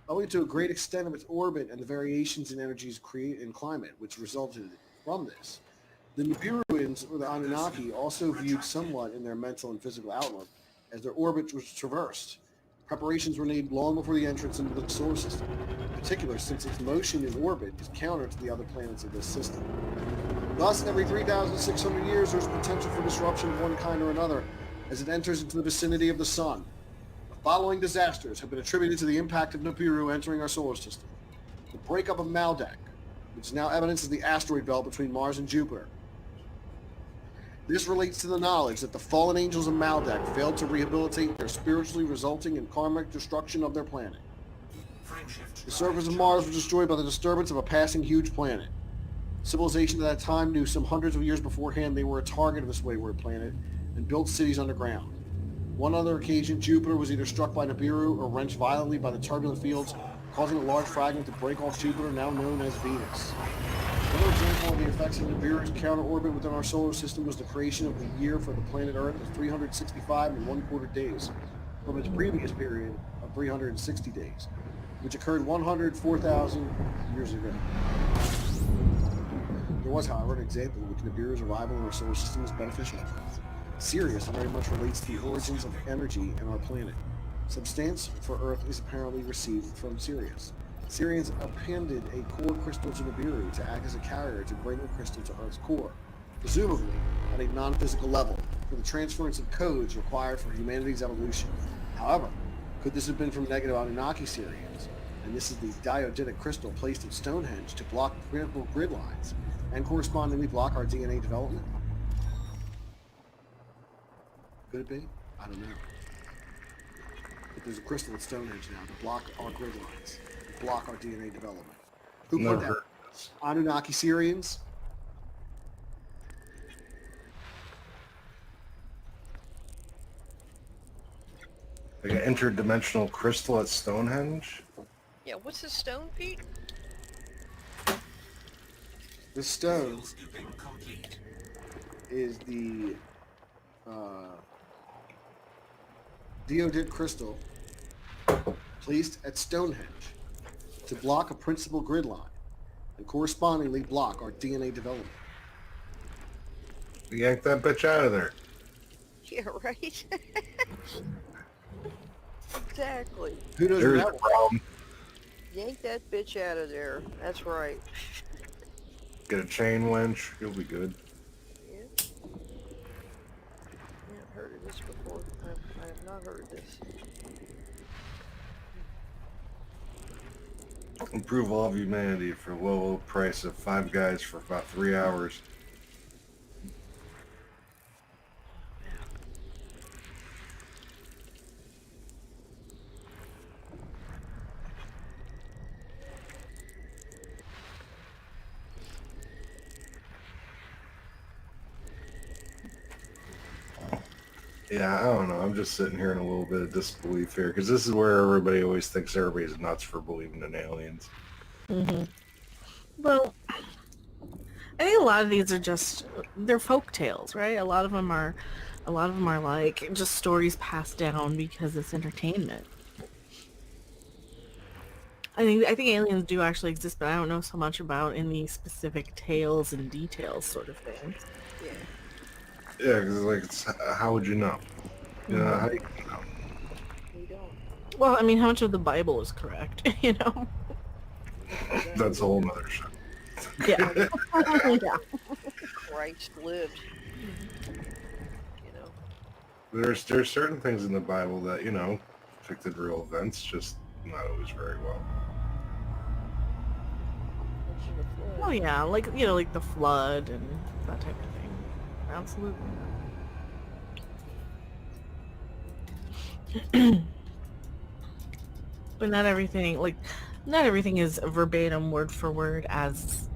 Owing to a great extent of its orbit and the variations in energies in climate, which resulted from this, the Nibiruans, or the Anunnaki, also viewed somewhat in their mental and physical outlook as their orbit was traversed. Preparations were made long before the entrance into the solar system, in particular since its motion in orbit is counter to the other planets of this system. Thus, every 3,600 years there is potential for disruption of one kind or another as it enters into the vicinity of the sun. The following disasters have been attributed to the impact of Nibiru entering our solar system. The breakup of Maldek, which is now evidence of the asteroid belt between Mars and Jupiter. This relates to the knowledge that the fallen angels of Maldek failed to rehabilitate their spiritually resulting in karmic destruction of their planet. The surface of Mars was destroyed by the disturbance of a passing huge planet. Civilization at that time knew some hundreds of years beforehand they were a target of this wayward planet and built cities underground. One other occasion, Jupiter was either struck by Nibiru or wrenched violently by the turbulent fields, causing a large fragment to break off Jupiter, now known as Venus. Another example of the effects of Nibiru's counter-orbit within our solar system was the creation of the year for the planet Earth of 365 and 1/4 days, from its previous period of 360 days, which occurred 104,000 years ago. There was, however, an example in which Nibiru's arrival in our solar system was beneficial. Sirius very much relates to the origins of energy in our planet. Substance for Earth is apparently received from Sirius. Sirians appended a core crystal to Nibiru to act as a carrier to bring the crystal to Earth's core, presumably at a non-physical level, for the transference of codes required for humanity's evolution. However, could this have been from negative Anunnaki Sirians? And this is the dioditic crystal placed at Stonehenge to block critical grid lines and correspondingly block our DNA development? Could it be? I don't know. But there's a crystal at Stonehenge now to block our grid lines, to block our DNA development. Who put that? Anunnaki Syrians? Like an interdimensional crystal at Stonehenge? Yeah, what's this stone, Pete? The stone is the diodic crystal placed at Stonehenge to block a principal grid line and correspondingly block our DNA development. Yank that bitch out of there. Yeah, right? Exactly. Who knows There's that a problem. Yank that bitch out of there. That's right. Get a chain winch. You'll be good. Yeah. I haven't heard of this before. I have not heard of this. Improve all of humanity for a low, low price of 5 guys for about 3 hours. Yeah, I don't know. I'm just sitting here in a little bit of disbelief here because this is where everybody always thinks everybody's nuts for believing in aliens. Hmm. Well, I think a lot of these are just they're folk tales, right? A lot of them are like just stories passed down because it's entertainment. I think aliens do actually exist, but I don't know so much about any specific tales and details sort of things. Yeah. Yeah, because like, how would you know? You know, how do you know? We don't. Well, I mean, how much of the Bible is correct, you know? That's a whole nother shit. Yeah. Yeah. Christ lived. You know. There's certain things in the Bible that depicted real events, just not always very well. Mention the flood. Oh yeah, like like the flood and that type of thing. Absolutely. But not everything is verbatim word for word as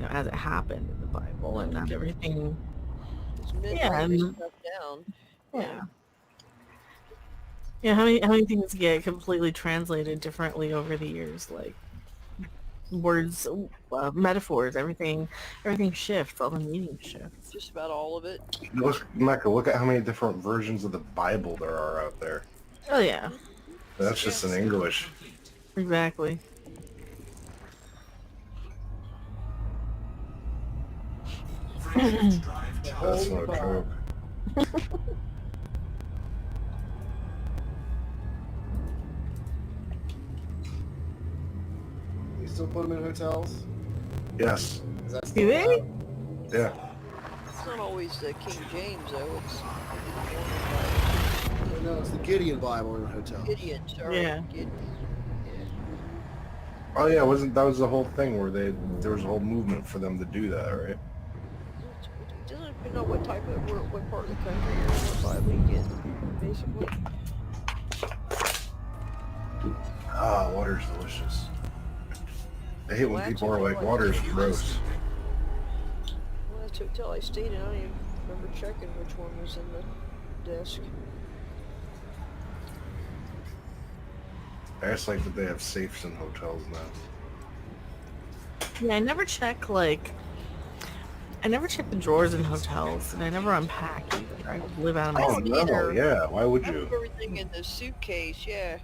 as it happened in the Bible, and not everything. It's men Yeah, write this and stuff down. yeah, yeah. How many things get completely translated differently over the years? Like words, metaphors, everything shifts. All the meaning shifts. Just about all of it. Mecca, look at how many different versions of the Bible there are out there. Oh yeah, That's just in English. Complete. exactly. Frameshift drive That's charged. no joke. You still put them in hotels? Yes. Is that Do still they? allowed? Yeah. It's not always the King James though. It's No, it's the Gideon Bible in a hotel. Gideon. Sorry. Yeah. Gideon. Oh yeah, that was the whole thing where there was a whole movement for them to do that, right? It doesn't depend on what type of what part of the country you're in, what Bible you get, basically. Ah, water's delicious. I hate when Well, people are actually, like, water's gross. Well, that's the hotel I stayed in. I don't even remember checking which one was in the desk. I just like that they have safes in hotels now. Yeah, I never check the drawers in hotels, and I never unpack either. I live out of my Oh don't no, either. yeah. Why would I you? have everything in the suitcase, yeah.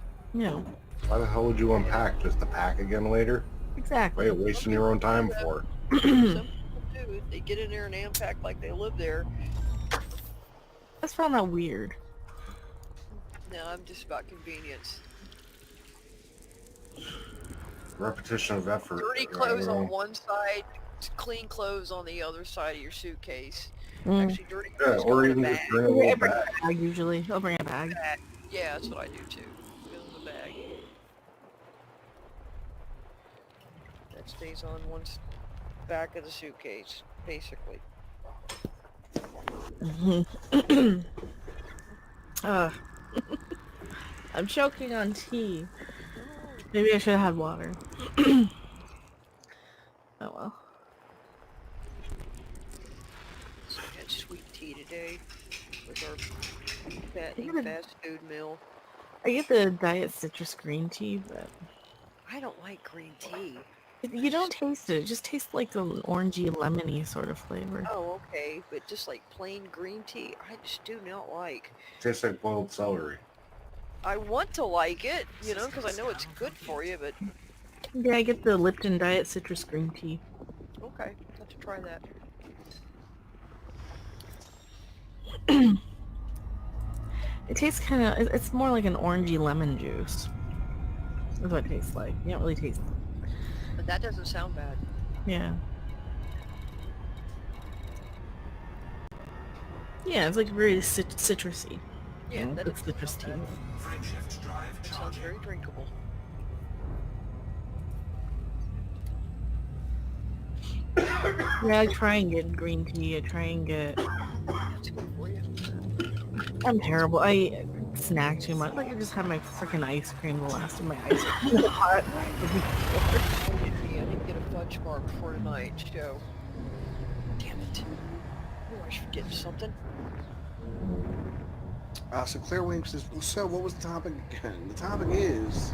Why the hell would you unpack just to pack again later? Exactly. Why are you wasting your own time for? Some people do. They get in there and unpack like they live there. I just found that weird. No, I'm just about convenience. Repetition of effort. Dirty I clothes don't on know. one side, clean clothes on the other side of your suitcase. Mm. Actually, dirty Yeah, clothes go or in a even bag. just bring a I little bring bag. a bag usually. I'll bring a bag. Yeah, that's what I do too. Go in the bag. That stays on one back of the suitcase, basically. uh, I'm choking on tea. Maybe I should have had water. Oh well. So we had sweet tea today with our fattening Good. fast food meal. I get the diet citrus green tea, but I don't like green tea. you don't taste it. It just tastes like an orangey, lemony sort of flavor. Oh, okay, but just like plain green tea, I just do not like. Tastes like boiled celery. I want to like it, because I know it's good for you, but Yeah, I get the Lipton diet citrus green tea. okay, I'll have to try that. It tastes kind of, it's more like an orangey lemon juice. That's what it tastes like. You don't really taste, But that doesn't sound bad. yeah. Yeah, it's like very citrusy. Yeah, You know, that it's doesn't citrus sound tea. bad. Frameshift drive It sounds charging. very drinkable. Yeah, I try and get green tea. I try and get, That's good for you. I'm terrible. I snack too much. Like I just had my freaking ice cream, the last of my ice cream. I didn't get a fudge bar before tonight's show. Damn it. Oh, I should get something. So Claire Williams says, well, so what was the topic again? The topic is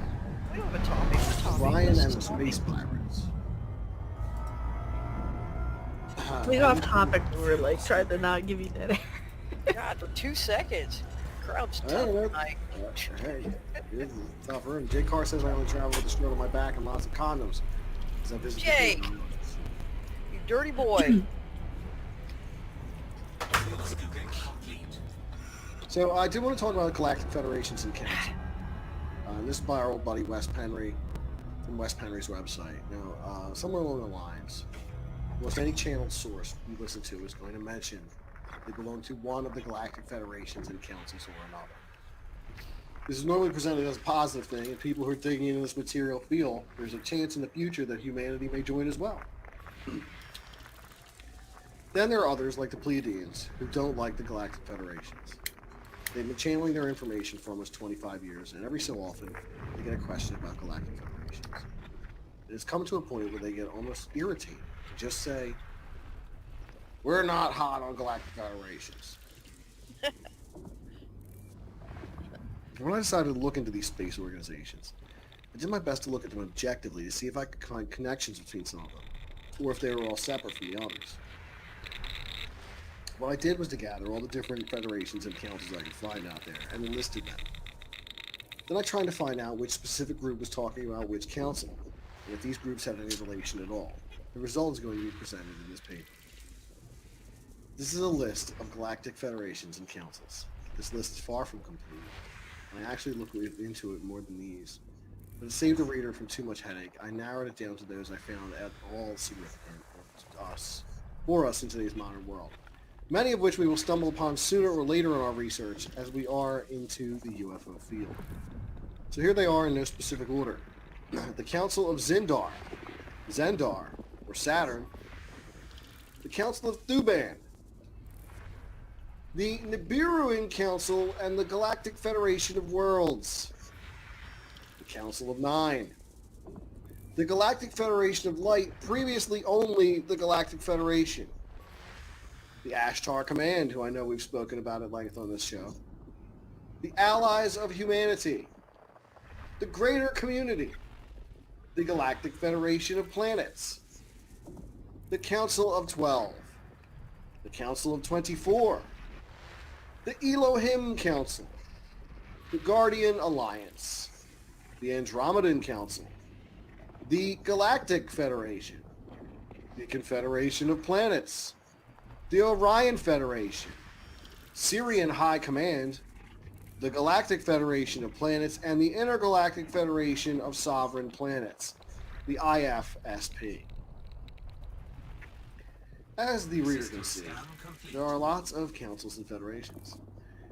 We don't have a topic. The topic Ryan is and the topic. Space Pirates. We got off topic. We were like trying to not give you dead air. God, for 2 seconds. Crowd's Hey, tough man. tonight. Hey, it is a tough room. Jay Carr says I only travel with a shirt on my back and lots of condoms. 'Cause I visit the Jake! theater. You dirty boy. Fuel scooping complete. So I did want to talk about Galactic Federations and Council. This is by our old buddy Wes Penry from Wes Penry's website. Now, somewhere along the lines, almost any channel source you listen to is going to mention they belong to one of the Galactic Federations and Councils or another. This is normally presented as a positive thing, and people who are digging into this material feel there's a chance in the future that humanity may join as well. Then there are others, like the Pleiadians, who don't like the Galactic Federations. They've been channeling their information for almost 25 years, and every so often, they get a question about Galactic Federations. It has come to a point where they get almost irritated and just say, we're not hot on Galactic Federations. When I decided to look into these space organizations, I did my best to look at them objectively to see if I could find connections between some of them, or if they were all separate from the others. What I did was to gather all the different federations and councils I could find out there, and listed them. Then I tried to find out which specific group was talking about which council, and if these groups had any relation at all. The result is going to be presented in this paper. This is a list of galactic federations and councils. This list is far from complete, and I actually looked into it more than these. But to save the reader from too much headache, I narrowed it down to those I found at all significant for us in today's modern world. Many of which we will stumble upon sooner or later in our research as we are into the UFO field. So here they are in no specific order. The Council of Zendar, or Saturn. The Council of Thuban. The Nibiruan Council and the Galactic Federation of Worlds. The Council of Nine. The Galactic Federation of Light, previously only the Galactic Federation. The Ashtar Command, who I know we've spoken about at length on this show. The Allies of Humanity. The Greater Community. The Galactic Federation of Planets. The Council of 12. The Council of 24. The Elohim Council. The Guardian Alliance. The Andromedan Council. The Galactic Federation. The Confederation of Planets. The Orion Federation, Syrian High Command, the Galactic Federation of Planets, and the Intergalactic Federation of Sovereign Planets, the IFSP. As the reader can see, there are lots of councils and federations,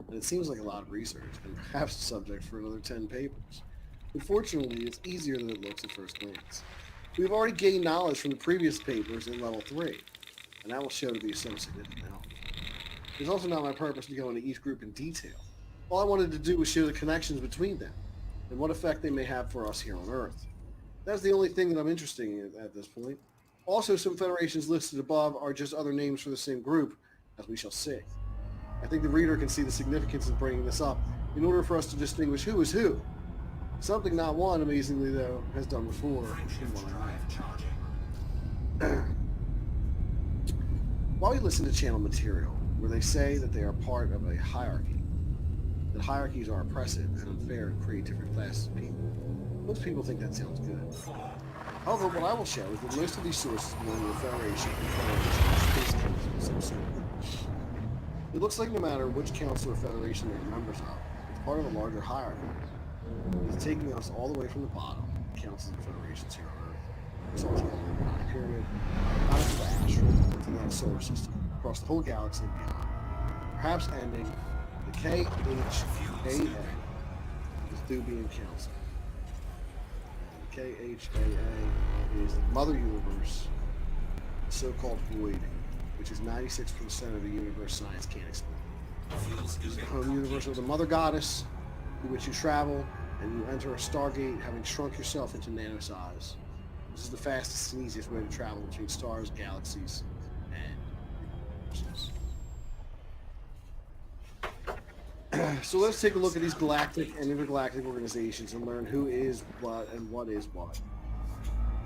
and it seems like a lot of research, and perhaps a subject for another 10 papers. Unfortunately, it's easier than it looks at first glance. We've already gained knowledge from the previous papers in Level 3, and that will show to be some significant help. It's also not my purpose to go into each group in detail. All I wanted to do was show the connections between them, and what effect they may have for us here on Earth. That's the only thing that I'm interested in at this point. Also, some federations listed above are just other names for the same group, as we shall see. I think the reader can see the significance in bringing this up in order for us to distinguish who is who. Something not one, amazingly though, has done before. While we listen to channel material where they say that they are part of a hierarchy, that hierarchies are oppressive and unfair and create different classes of people, most people think that sounds good. However, what I will show is that most of these sources belong to the Federation and Federation of Space Council of some sort. It looks like no matter which council or federation they're members of, it's part of a larger hierarchy. It's taking us all the way from the bottom, councils and federations here on Earth. It's also called the Orion Pyramid, out into the astral, into that solar system, across the whole galaxy and beyond. Perhaps ending the KHAA, the Thubian Council. The KHAA is the Mother Universe, the so-called Void, which is 96% of the universe science can't explain. It's the home universe of the Mother Goddess, through which you travel, and you enter a Stargate having shrunk yourself into nanosize. This is the fastest and easiest way to travel between stars, galaxies, and universes. So let's take a look at these galactic and intergalactic organizations and learn who is what and what is what. The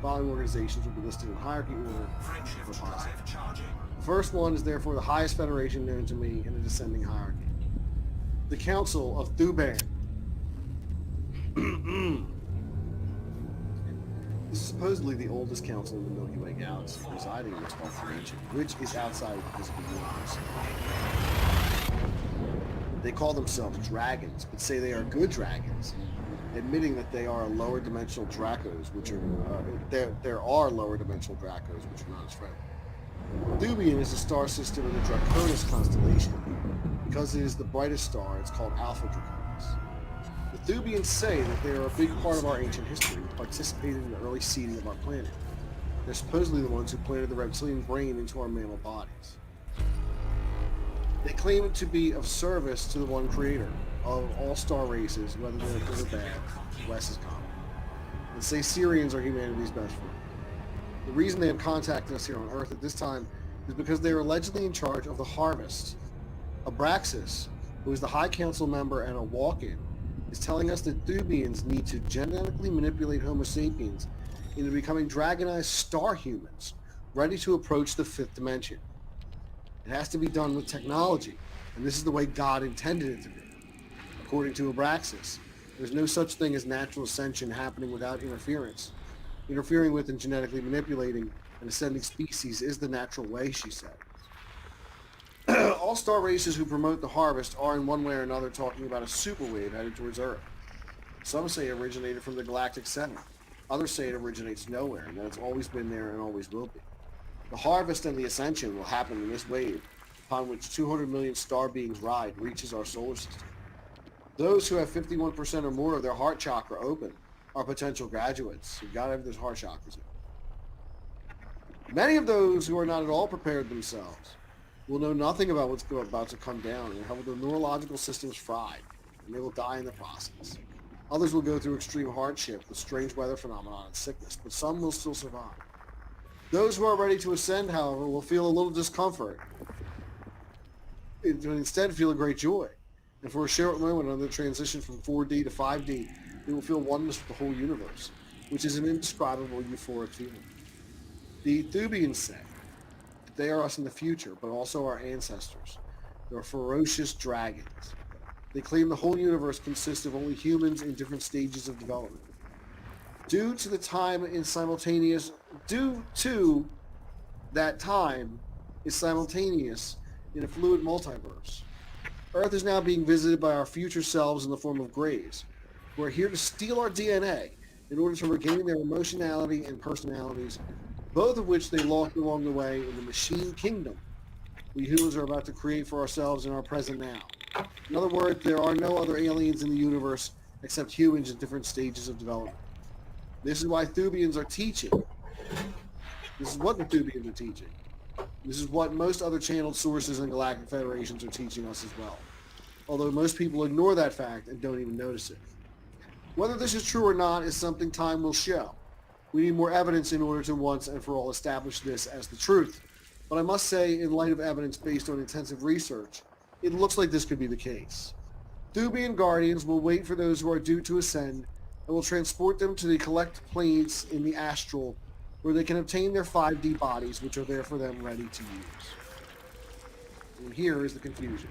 following organizations will be listed in hierarchy order Friendship for positive. drive charging. The first one is therefore the highest federation known to me in a descending hierarchy. The Council of Thuban. This is supposedly the oldest council in the Milky Way galaxy, residing in the 12th dimension, which is outside of the physical universe. They call themselves dragons, but say they are good dragons, admitting that they are lower dimensional Dracos, which are there are lower dimensional Dracos, which are not as friendly. Thubian is a star system in the Draconis constellation. Because it is the brightest star, it's called Alpha Draconis. The Thubians say that they are a big part of our ancient history, participated in the early seeding of our planet. They're supposedly the ones who planted the reptilian brain into our mammal bodies. They claim it to be of service to the one creator of all star races, whether they're good or bad, less is common. And say Syrians are humanity's best friend. The reason they have contacted us here on Earth at this time is because they are allegedly in charge of the harvest. Abraxas, who is the High Council member and a walk-in, is telling us that Thubians need to genetically manipulate Homo sapiens into becoming dragonized star humans, ready to approach the fifth dimension. It has to be done with technology, and this is the way God intended it to be. According to Abraxas, there's no such thing as natural ascension happening without interference. Interfering with and genetically manipulating an ascending species is the natural way, she said. All star races who promote the harvest are in one way or another talking about a superwave headed towards Earth. Some say it originated from the galactic center. Others say it originates nowhere and that it's always been there and always will be. The harvest and the ascension will happen in this wave, upon which 200 million star beings ride, reaches our solar system. Those who have 51% or more of their heart chakra open are potential graduates. You've got to have those heart chakras open. Many of those who are not at all prepared themselves will know nothing about what's about to come down and have their neurological systems fried, and they will die in the process. Others will go through extreme hardship with strange weather phenomena and sickness, but some will still survive. Those who are ready to ascend, however, will feel a little discomfort and instead feel a great joy. And for a short moment on the transition from 4D to 5D, they will feel oneness with the whole universe, which is an indescribable euphoric feeling. The Thubians say that they are us in the future, but also our ancestors. They are ferocious dragons. They claim the whole universe consists of only humans in different stages of development. Due to that time is simultaneous in a fluid multiverse. Earth is now being visited by our future selves in the form of Greys, who are here to steal our DNA in order to regain their emotionality and personalities, both of which they lost along the way in the machine kingdom we humans are about to create for ourselves in our present now. In other words, there are no other aliens in the universe except humans in different stages of development. This is why Thubians are teaching. This is what the Thubians are teaching. This is what most other channeled sources and galactic federations are teaching us as well. Although most people ignore that fact and don't even notice it. Whether this is true or not is something time will show. We need more evidence in order to once and for all establish this as the truth. But I must say, in light of evidence based on intensive research, it looks like this could be the case. Thubian guardians will wait for those who are due to ascend and will transport them to the collect planes in the astral where they can obtain their 5D bodies, which are there for them ready to use. And here is the confusion.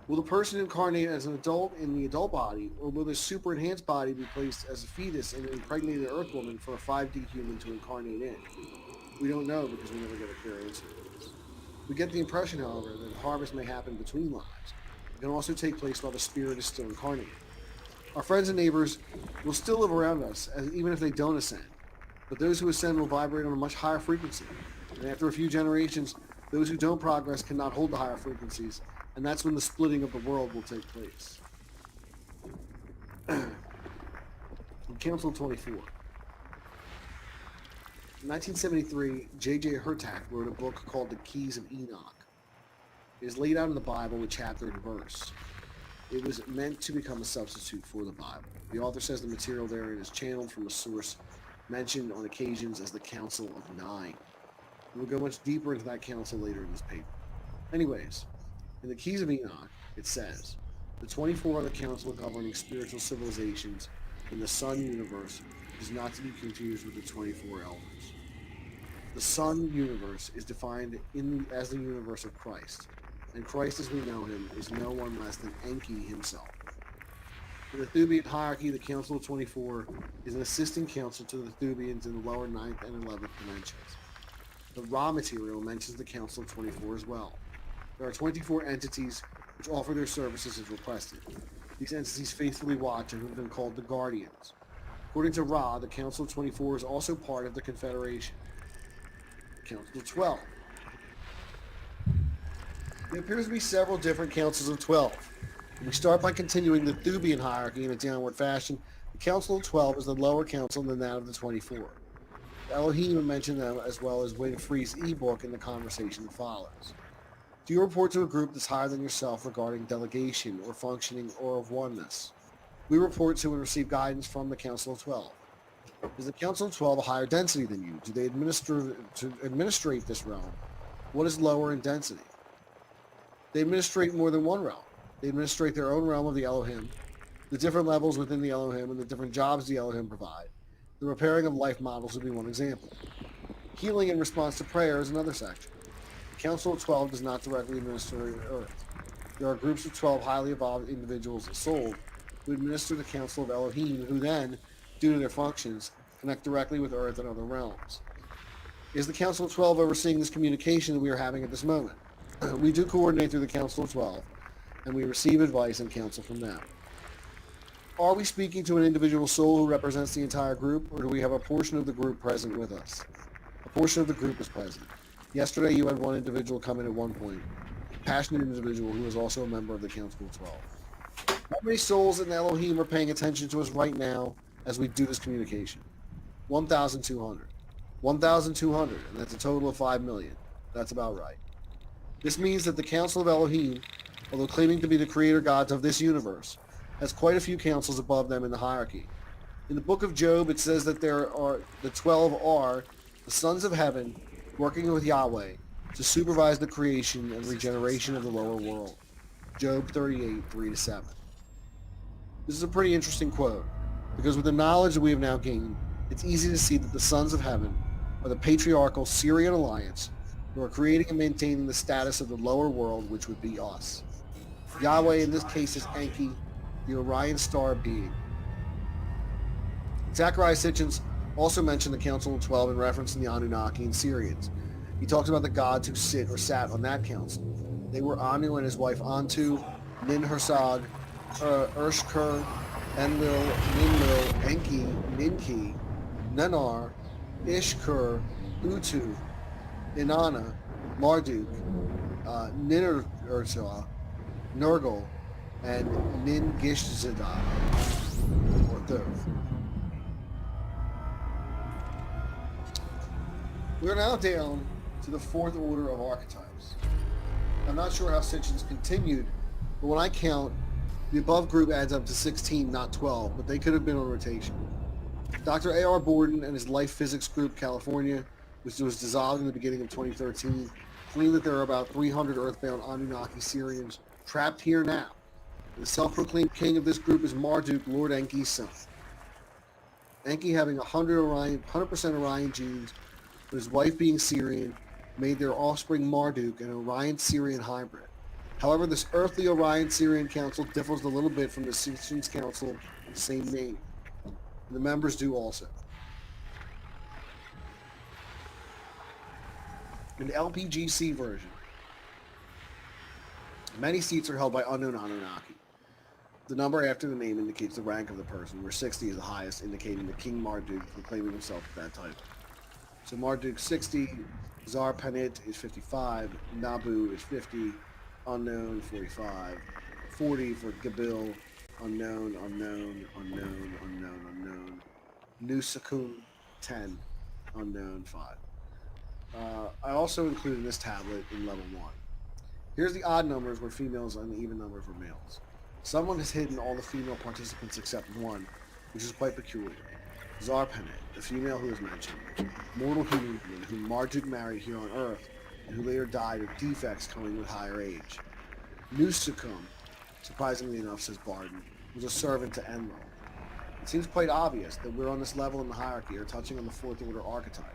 Will the person incarnate as an adult in the adult body, or will this super enhanced body be placed as a fetus in an impregnated Earth woman for a 5D human to incarnate in? We don't know because we never get a clear answer to this. We get the impression, however, that the harvest may happen between lives. It can also take place while the spirit is still incarnated. Our friends and neighbors will still live around us, even if they don't ascend. But those who ascend will vibrate on a much higher frequency. And after a few generations, those who don't progress cannot hold the higher frequencies, and that's when the splitting of the world will take place. Council 24. In 1973, J.J. Hurtak wrote a book called The Keys of Enoch. It is laid out in the Bible with chapter and verse. It was meant to become a substitute for the Bible. The author says the material therein is channeled from a source mentioned on occasions as the Council of Nine. We'll go much deeper into that council later in this paper. Anyways, in the Keys of Enoch, it says, The 24 are the council governing spiritual civilizations in the Sun universe is not to be confused with the 24 elders. The Sun universe is defined as the universe of Christ, and Christ as we know him is no one less than Enki himself. In the Thubian hierarchy, the Council of 24 is an assisting council to the Thubians in the lower 9th and 11th dimensions. The raw material mentions the Council of 24 as well. There are 24 entities which offer their services as requested. These entities faithfully watch and have been called the Guardians. According to Ra, the Council of 24 is also part of the Confederation. Council of 12. There appears to be several different Councils of 12. We start by continuing the Thubian hierarchy in a downward fashion. The Council of 12 is the lower council than that of the 24. Elohim mentioned them as well as Winfrey's e-book in the conversation that follows. Do you report to a group that's higher than yourself regarding delegation or functioning or of oneness? We report to and receive guidance from the Council of 12. Is the Council of 12 a higher density than you? Do they administrate this realm? What is lower in density? They administrate more than one realm. They administrate their own realm of the Elohim, the different levels within the Elohim, and the different jobs the Elohim provide. The repairing of life models would be one example. Healing in response to prayer is another section. The Council of 12 does not directly administer Earth. There are groups of 12 highly evolved individuals, soul, who administer the Council of Elohim, who then, due to their functions, connect directly with Earth and other realms. Is the Council of 12 overseeing this communication that we are having at this moment? We do coordinate through the Council of 12, and we receive advice and counsel from them. Are we speaking to an individual soul who represents the entire group, or do we have a portion of the group present with us? A portion of the group is present. Yesterday you had one individual come in at one point, a passionate individual who is also a member of the Council of 12. How many souls in Elohim are paying attention to us right now as we do this communication? 1,200. 1,200, and that's a total of 5 million. That's about right. This means that the Council of Elohim, although claiming to be the creator gods of this universe, has quite a few councils above them in the hierarchy. In the book of Job, it says that the 12 are the sons of heaven working with Yahweh to supervise the creation and regeneration of the lower world. Job 38, 3-7. This is a pretty interesting quote, because with the knowledge that we have now gained, it's easy to see that the sons of heaven are the patriarchal Syrian alliance who are creating and maintaining the status of the lower world, which would be us. Yahweh in this case is Enki, the Orion star being. Zechariah Sitchin also mentioned the Council of 12 in reference to the Anunnaki and Syrians. He talks about the gods who sit or sat on that council. They were Anu and his wife Antu, Ninhursag, Urshkur, Enlil, Ninlil, Enki, Ninki, Nanar, Ishkur, Utu, Inanna, Marduk, Ninursa, Nergal, and Ningishzada, or Thoth. We are now down to the fourth order of archetypes. I'm not sure how Sitchin's continued, but when I count, the above group adds up to 16, not 12, but they could have been on rotation. Dr. A.R. Borden and his Life Physics Group, California, which was dissolved in the beginning of 2013, claim that there are about 300 earthbound Anunnaki Syrians trapped here now. The self-proclaimed king of this group is Marduk, Lord Enki's son. Enki, having 100% Orion genes, but his wife being Syrian, made their offspring Marduk an Orion-Syrian hybrid. However, this earthly Orion-Syrian council differs a little bit from the Sitchin's council of the same name. And the members do also. In the LPGC version, many seats are held by unknown Anunnaki. The number after the name indicates the rank of the person, where 60 is the highest, indicating that King Marduk proclaiming himself with that title. So Marduk 60, Zarpanit is 55, Nabu is 50, unknown 45, 40 for Gabil, unknown, unknown, unknown, unknown, unknown, Nusakun 10, unknown 5. I also included in this tablet in level 1. Here's the odd numbers where females and the even numbers were males. Someone has hidden all the female participants except one, which is quite peculiar. Zarpanet, the female who is mentioned, mortal human being whom Marduk married here on Earth, and who later died of defects coming with higher age. Nusukum, surprisingly enough, says Barden, was a servant to Enlil. It seems quite obvious that we're on this level in the hierarchy or touching on the fourth order archetype,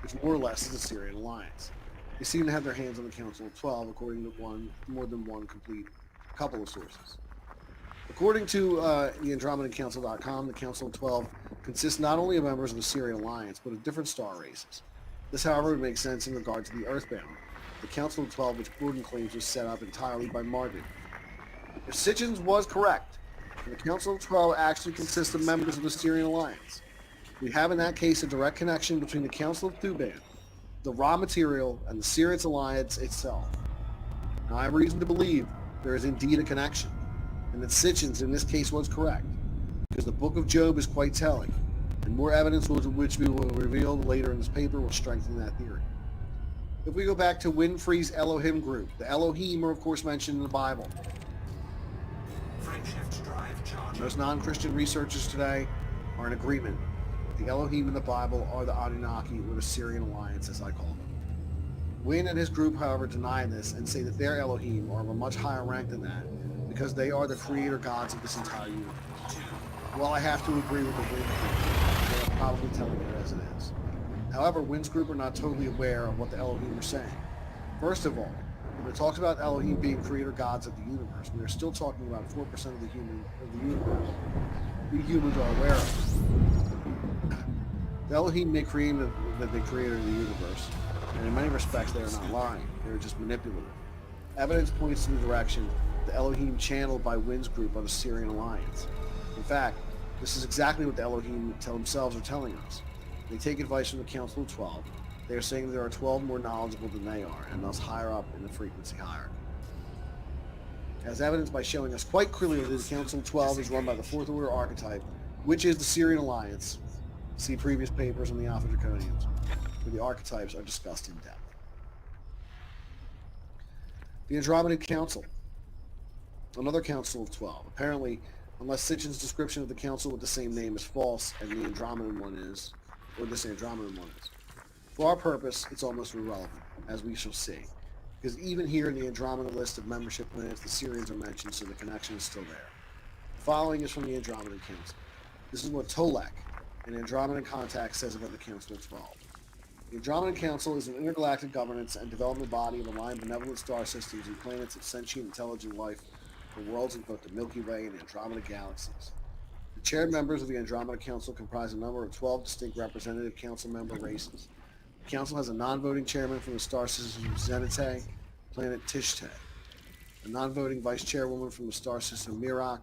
which more or less is the Syrian alliance. They seem to have their hands on the Council of 12, according to more than one complete couple of sources. According to the AndromedaCouncil.com, the Council of 12 consists not only of members of the Syrian alliance, but of different star races. This, however, would make sense in regard to the Earthbound, the Council of 12, which Gordon claims was set up entirely by Marduk. If Sitchins was correct, and the Council of 12 actually consists of members of the Syrian alliance, we have in that case a direct connection between the Council of Thuban, the raw material, and the Syrian alliance itself. Now, I have reason to believe there is indeed a connection, and that Sitchins in this case was correct, because the Book of Job is quite telling, and more evidence which we will reveal later in this paper will strengthen that theory. If we go back to Winfrey's Elohim group, the Elohim are of course mentioned in the Bible. Frameshift drive charging. Most non-Christian researchers today are in agreement. The Elohim in the Bible are the Anunnaki, or the Syrian alliance, as I call them. Wynn and his group, however, deny this and say that their Elohim are of a much higher rank than that, because they are the creator gods of this entire universe. While I have to agree with the Wynn group, they are probably telling it as it is. However, Wynn's group are not totally aware of what the Elohim are saying. First of all, when it talks about Elohim being creator gods of the universe, we are still talking about 4% of the universe. We humans are aware of it. The Elohim may claim that they created the universe, and in many respects they are not lying, they are just manipulative. Evidence points to the direction the Elohim channeled by Wynn's group are the Syrian alliance. In fact, this is exactly what the Elohim themselves are telling us. They take advice from the Council of 12. They are saying there are 12 more knowledgeable than they are, and thus higher up in the frequency hierarchy. As evidenced by showing us quite clearly that the Council of 12 is run by the fourth order archetype, which is the Syrian alliance. See previous papers on the Alpha Draconians, where the archetypes are discussed in depth. The Andromedan Council. Another Council of 12. Apparently, unless Sitchin's description of the Council with the same name is false, and the Andromedan one is, or this Andromedan one is. For our purpose, it's almost irrelevant, as we shall see, because even here in the Andromeda list of membership planets, the Syrians are mentioned, so the connection is still there. The following is from the Andromedan Council. This is what Tolek, an Andromedan contact, says about the Council of 12. The Andromedan Council is an intergalactic governance and development body of aligned benevolent star systems and planets of sentient intelligent life for worlds in both the Milky Way and Andromeda galaxies. The chaired members of the Andromeda Council comprise a number of 12 distinct representative council member races. The council has a non-voting chairman from the star system of Zenite, planet Tishte, a non-voting vice chairwoman from the star system Mirak,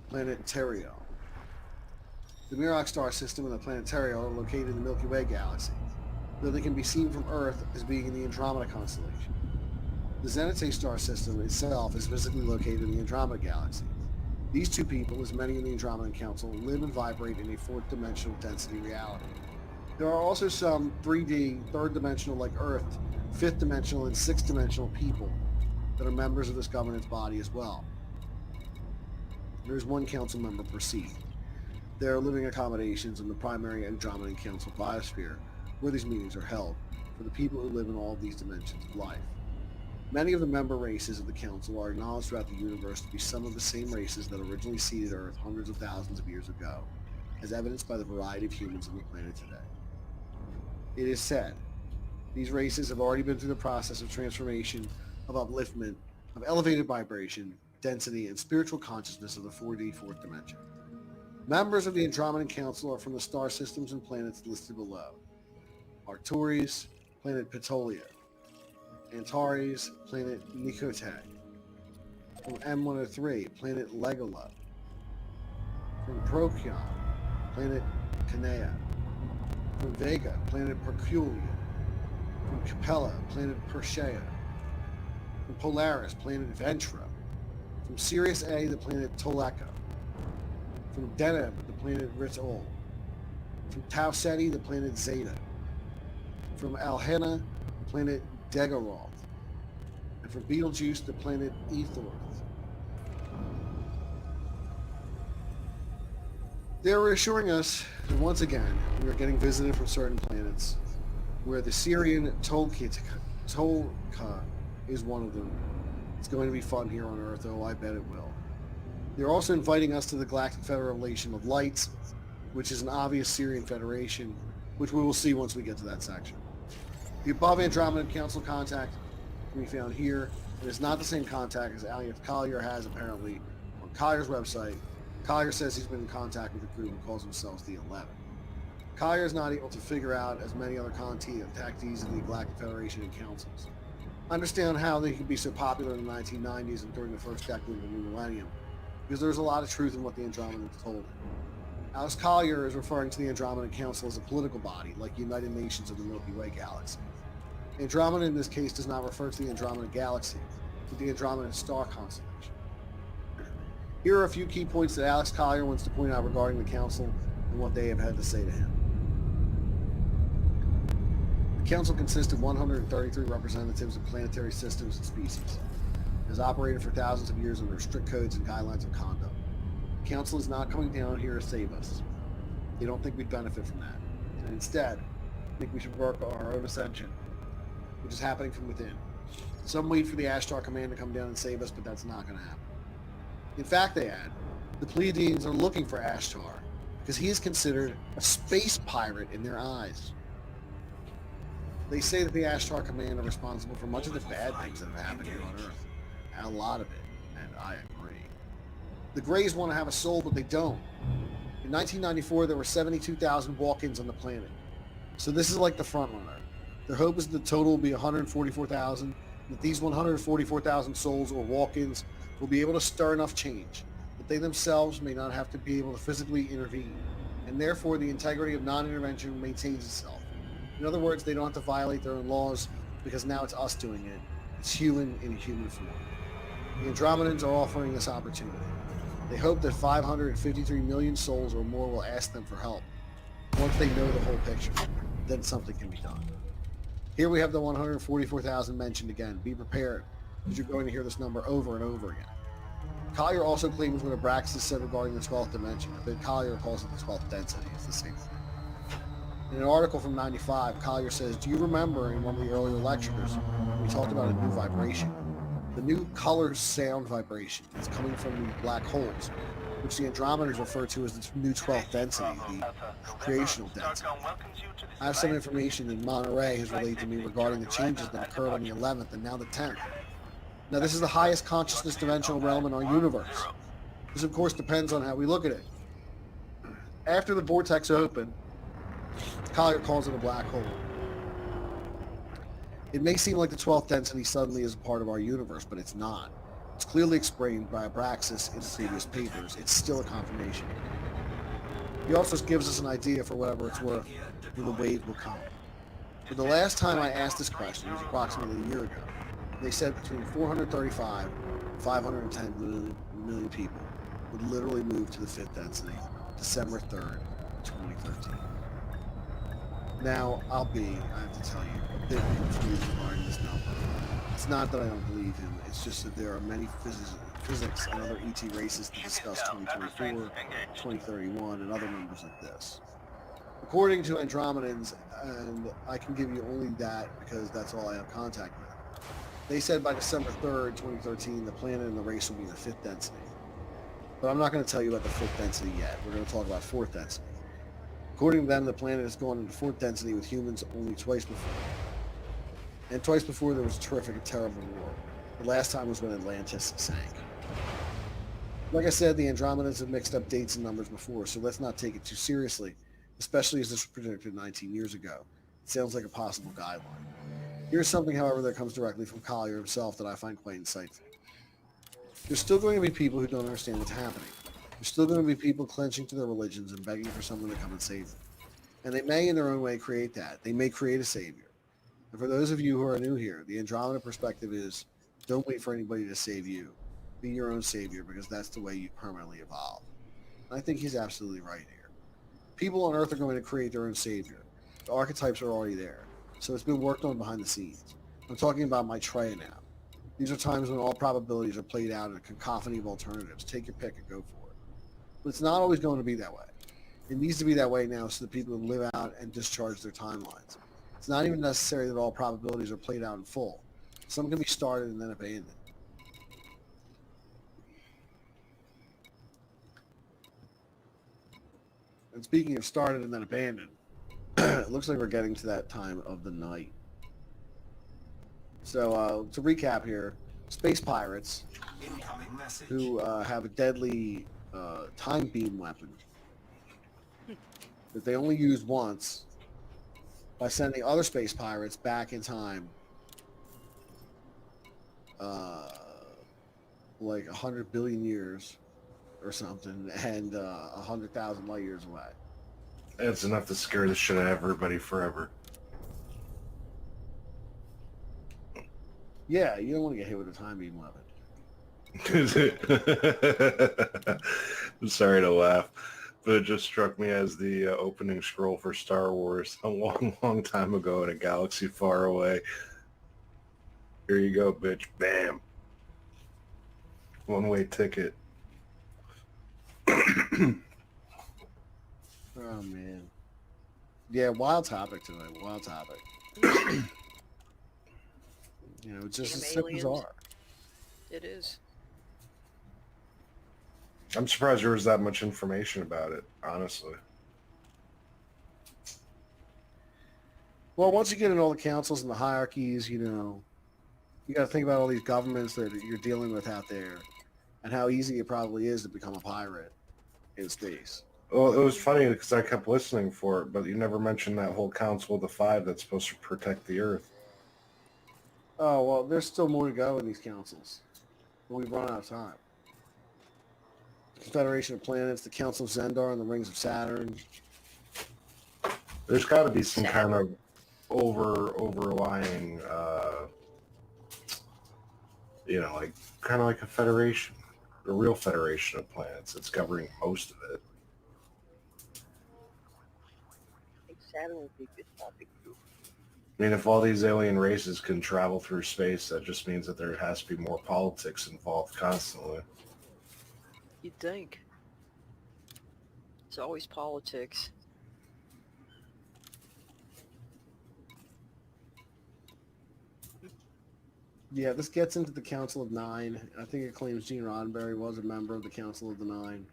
planet Terio. The Mirak star system and the planet Terio are located in the Milky Way galaxy, though they can be seen from Earth as being in the Andromeda constellation. The Zenite star system itself is physically located in the Andromeda galaxy. These two people, as many in the Andromedan Council, live and vibrate in a fourth dimensional density reality. There are also some 3D, third dimensional like Earth, fifth dimensional and sixth dimensional people that are members of this governance body as well. There's one council member per seat. There are living accommodations in the primary Andromedan Council biosphere, where these meetings are held, for the people who live in all of these dimensions of life. Many of the member races of the Council are acknowledged throughout the universe to be some of the same races that originally seeded Earth hundreds of thousands of years ago, as evidenced by the variety of humans on the planet today. It is said, these races have already been through the process of transformation, of upliftment, of elevated vibration, density, and spiritual consciousness of the 4D fourth dimension. Members of the Andromedan Council are from the star systems and planets listed below. Arcturus, planet Ptolia. Antares, planet Nicote. From M103, planet Legola. From Procyon, planet Canea. From Vega, planet Perculia. From Capella, planet Persea. From Polaris, planet Ventra. From Sirius A, the planet Toleka. From Deneb, the planet Ritol. From Tau Ceti, the planet Zeta. From Alhena, the planet Degaroth. And from Betelgeuse, the planet Ethorth. They're reassuring us that once again, we are getting visited from certain planets, where the Syrian Tolka is one of them. It's going to be fun here on Earth, oh, I bet it will. They're also inviting us to the Galactic Federation of Lights, which is an obvious Syrian federation, which we will see once we get to that section. The above Andromedan Council contact can be found here. It is not the same contact as Alias Collier has apparently on Collier's website. Collier says he's been in contact with the group and calls themselves the 11. Collier is not able to figure out, as many other contactees in the Galactic Federation and councils. I understand how they could be so popular in the 1990s and during the first decade of the new millennium, because there's a lot of truth in what the Andromedans told him. Alex Collier is referring to the Andromedan Council as a political body, like the United Nations of the Milky Way galaxy. Andromeda in this case does not refer to the Andromeda galaxy, but the Andromeda star constellation. Here are a few key points that Alex Collier wants to point out regarding the council and what they have had to say to him. The council consists of 133 representatives of planetary systems and species. It has operated for thousands of years under strict codes and guidelines of conduct. The council is not coming down here to save us. They don't think we'd benefit from that. And instead, think we should work on our own ascension, which is happening from within. Some wait for the Ashtar Command to come down and save us, but that's not going to happen. In fact, they add, the Pleiadians are looking for Ashtar because he is considered a space pirate in their eyes. They say that the Ashtar Command are responsible for much of the bad things that have happened here on Earth. And a lot of it, and I agree. The Greys want to have a soul, but they don't. In 1994, there were 72,000 walk-ins on the planet. So this is like the front runner. Their hope is that the total will be 144,000, that these 144,000 souls or walk-ins will be able to stir enough change, that they themselves may not have to be able to physically intervene, and therefore the integrity of non-intervention maintains itself. In other words, they don't have to violate their own laws because now it's us doing it. It's human in a human form. The Andromedans are offering this opportunity. They hope that 553 million souls or more will ask them for help. Once they know the whole picture, then something can be done. Here we have the 144,000 mentioned again. Be prepared, because you're going to hear this number over and over again. Collier also claims what Abraxas said regarding the 12th dimension, but Collier calls it the 12th density. It's the same thing. In an article from 95, Collier says, do you remember in one of the earlier lectures, we talked about a new vibration? The new color sound vibration is coming from the black holes, which the Andromedans refer to as the new 12th density, the creational density. I have some information that Monterey has relayed to me regarding the changes that occurred on the 11th and now the 10th. Now, this is the highest consciousness dimensional realm in our universe. This, of course, depends on how we look at it. After the vortex opened, Collier calls it a black hole. It may seem like the 12th density suddenly is a part of our universe, but it's not. It's clearly explained by Abraxas in previous papers. It's still a confirmation. He also gives us an idea for whatever it's worth when the wave will come. But the last time I asked this question was approximately a year ago. They said between 435 and 510 million people would literally move to the 5th density December 3rd, 2013. Now, I have to tell you, a bit confused regarding this number. It's not that I don't believe him, it's just that there are many physics and other ET races to discuss 2024, 2031, and other numbers like this. According to Andromedans, and I can give you only that because that's all I have contact with, they said by December 3rd, 2013, the planet and the race will be in the 5th density. But I'm not going to tell you about the 5th density yet. We're going to talk about 4th density. According to them, the planet has gone into 4th density with humans only twice before. And twice before there was a terrific and terrible war. The last time was when Atlantis sank. Like I said, the Andromedans have mixed up dates and numbers before, so let's not take it too seriously, especially as this was predicted 19 years ago. It sounds like a possible guideline. Here's something, however, that comes directly from Collier himself that I find quite insightful. There's still going to be people who don't understand what's happening. There's still going to be people clenching to their religions and begging for someone to come and save them. And they may, in their own way, create that. They may create a savior. And for those of you who are new here, the Andromeda perspective is, don't wait for anybody to save you. Be your own savior, because that's the way you permanently evolve. And I think he's absolutely right here. People on Earth are going to create their own savior. The archetypes are already there. So it's been worked on behind the scenes. I'm talking about Maitreya now. These are times when all probabilities are played out in a cacophony of alternatives. Take your pick and go for it. But it's not always going to be that way. It needs to be that way now so that people can live out and discharge their timelines. It's not even necessary that all probabilities are played out in full. Some can be started and then abandoned. And speaking of started and then abandoned, it looks like we're getting to that time of the night. So to recap here, space pirates Incoming message. who have a deadly time beam weapon that they only use once by sending other space pirates back in time like 100 billion years or something and 100,000 light years away. It's enough to scare the shit out of everybody forever. Yeah, you don't want to get hit with a time beam weapon. I'm sorry to laugh, but it just struck me as the opening scroll for Star Wars a long, long time ago in a galaxy far away. Here you go, bitch. Bam. One-way ticket. Oh, man. Yeah, wild topic tonight. Wild topic. You know, it's just Damn so aliens. bizarre. It is. I'm surprised there was that much information about it, honestly. Well, once you get in all the councils and the hierarchies, you know, you got to think about all these governments that you're dealing with out there and how easy it probably is to become a pirate in space. Well, it was funny because I kept listening for it, but you never mentioned that whole Council of the Five that's supposed to protect the Earth. Oh, well, there's still more to go in these councils. We've run out of time. Confederation of Planets, the Council of Zendar, and the Rings of Saturn. There's got to be some kind of overlying, you know, like kind of like a federation, a real federation of planets that's covering most of it. Saturn would be a good topic. I mean, if all these alien races can travel through space, that just means that there has to be more politics involved constantly. You'd think. It's always politics. Yeah, this gets into the Council of Nine. I think it claims Gene Roddenberry was a member of the Council of the Nine.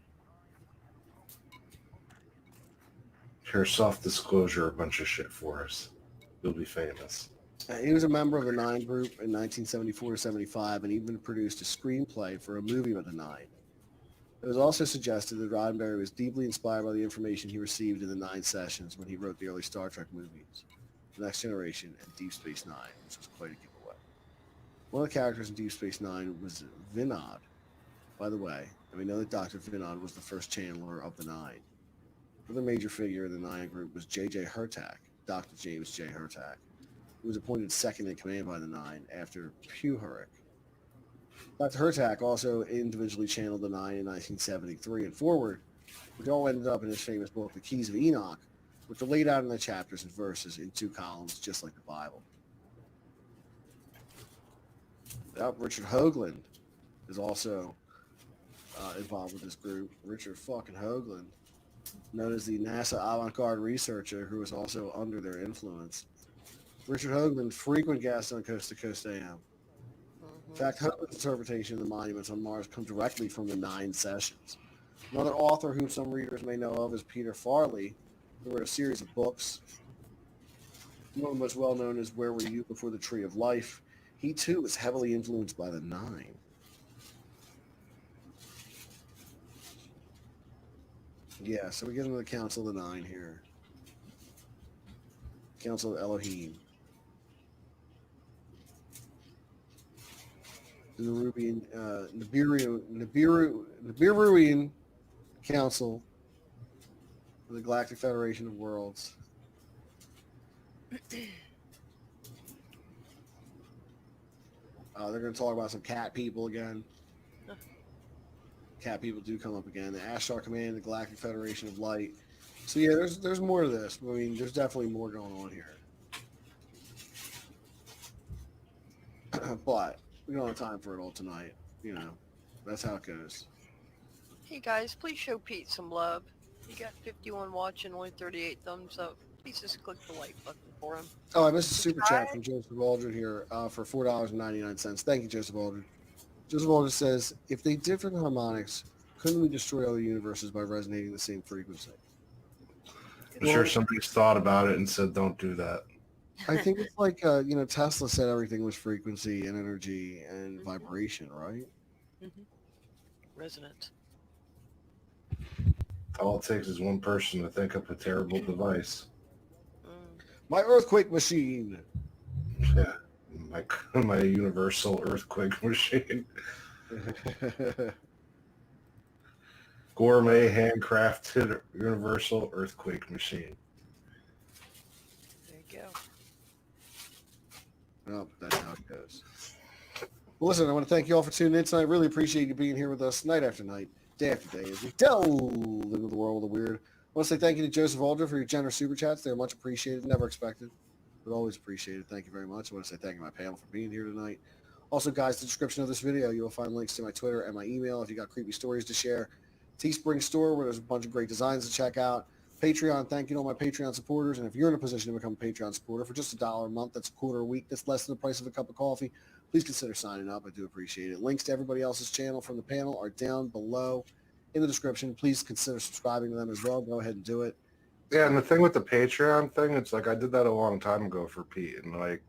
Here's soft disclosure, a bunch of shit for us. You'll be famous. He was a member of the Nine Group in 1974-75 and even produced a screenplay for a movie with the Nine. It was also suggested that Roddenberry was deeply inspired by the information he received in the Nine sessions when he wrote the early Star Trek movies, The Next Generation and Deep Space Nine, which was quite a giveaway. One of the characters in Deep Space Nine was Vinod, by the way, and we know that Dr. Vinod was the first Channeler of the Nine. Another major figure in the Nine Group was J.J. Hurtak, Dr. James J. Hurtak, who was appointed second in command by the Nine after Puharich. Dr. Hurtak also individually channeled the Nine in 1973 and forward, which all ended up in his famous book, The Keys of Enoch, which are laid out in the chapters and verses in 2 columns, just like the Bible. Richard Hoagland is also involved with this group. Richard fucking Hoagland, known as the NASA avant-garde researcher who was also under their influence. Richard Hoagland, frequent guest on Coast to Coast AM. In fact, Hoagland's interpretation of the monuments on Mars come directly from the Nine sessions. Another author whom some readers may know of is Peter Farley, who wrote a series of books. One of the most well-known is Where Were You Before the Tree of Life? He, too, was heavily influenced by the Nine. Yeah, so we get into the Council of the Nine here. Council of Elohim. The Nibiruian Council of the Galactic Federation of Worlds. They're going to talk about some cat people again. Cat people do come up again. The Ashtar Command, the Galactic Federation of Light. So yeah, there's more to this. I mean, there's definitely more going on here. But we don't have time for it all tonight. You know, that's how it goes. Hey guys, please show Pete some love. You got 51 watching, only 38 thumbs up. Please just click the like button for him. Oh, I missed a super chat from Joseph Aldrin here for $4.99. Thank you, Joseph Aldrin. Joseph Aldrin says, if they differ in harmonics, couldn't we destroy other universes by resonating the same frequency? I'm sure somebody's thought about it and said, don't do that. I think it's like, Tesla said everything was frequency and energy and vibration, right? Resonance. All it takes is one person to think up a terrible device. My earthquake machine. Yeah, my universal earthquake machine. Gourmet handcrafted universal earthquake machine. There you go. Oh, that's how it goes. Well, listen, I want to thank you all for tuning in tonight. I really appreciate you being here with us night after night, day after day, as we delve into the world of the weird. I want to say thank you to Joseph Aldrin for your generous super chats. They're much appreciated, never expected, but always appreciated. Thank you very much. I want to say thank you to my panel for being here tonight. Also, guys, the description of this video, you will find links to my Twitter and my email if you got creepy stories to share. Teespring store, where there's a bunch of great designs to check out. Patreon, thank you to all my Patreon supporters. And if you're in a position to become a Patreon supporter for just $1 a month, that's a quarter a week, that's less than the price of a cup of coffee, please consider signing up. I do appreciate it. Links to everybody else's channel from the panel are down below in the description. Please consider subscribing to them as well. Go ahead and do it. Yeah, and the thing with the Patreon thing, it's like I did that a long time ago for Pete, and like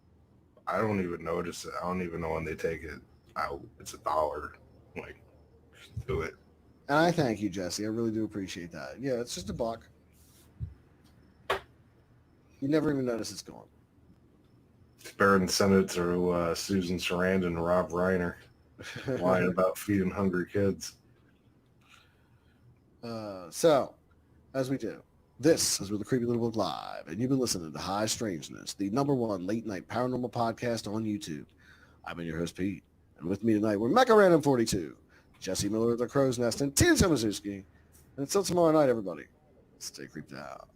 I don't even notice it. I don't even know when they take it out. It's $1. Like, just do it. And I thank you, Jesse. I really do appreciate that. Yeah, it's just $1. You never even notice it's gone. It's better than send it to Susan Sarandon and Rob Reiner lying about feeding hungry kids. So, as we do, this is with the Creepy Little Book Live, and you've been listening to High Strangeness, the #1 late-night paranormal podcast on YouTube. I've been your host, Pete, and with me tonight, we're Mecha Random 42, Jesse Miller at the Crow's Nest, and Tina Tomazuski. And until tomorrow night, everybody, stay creeped out.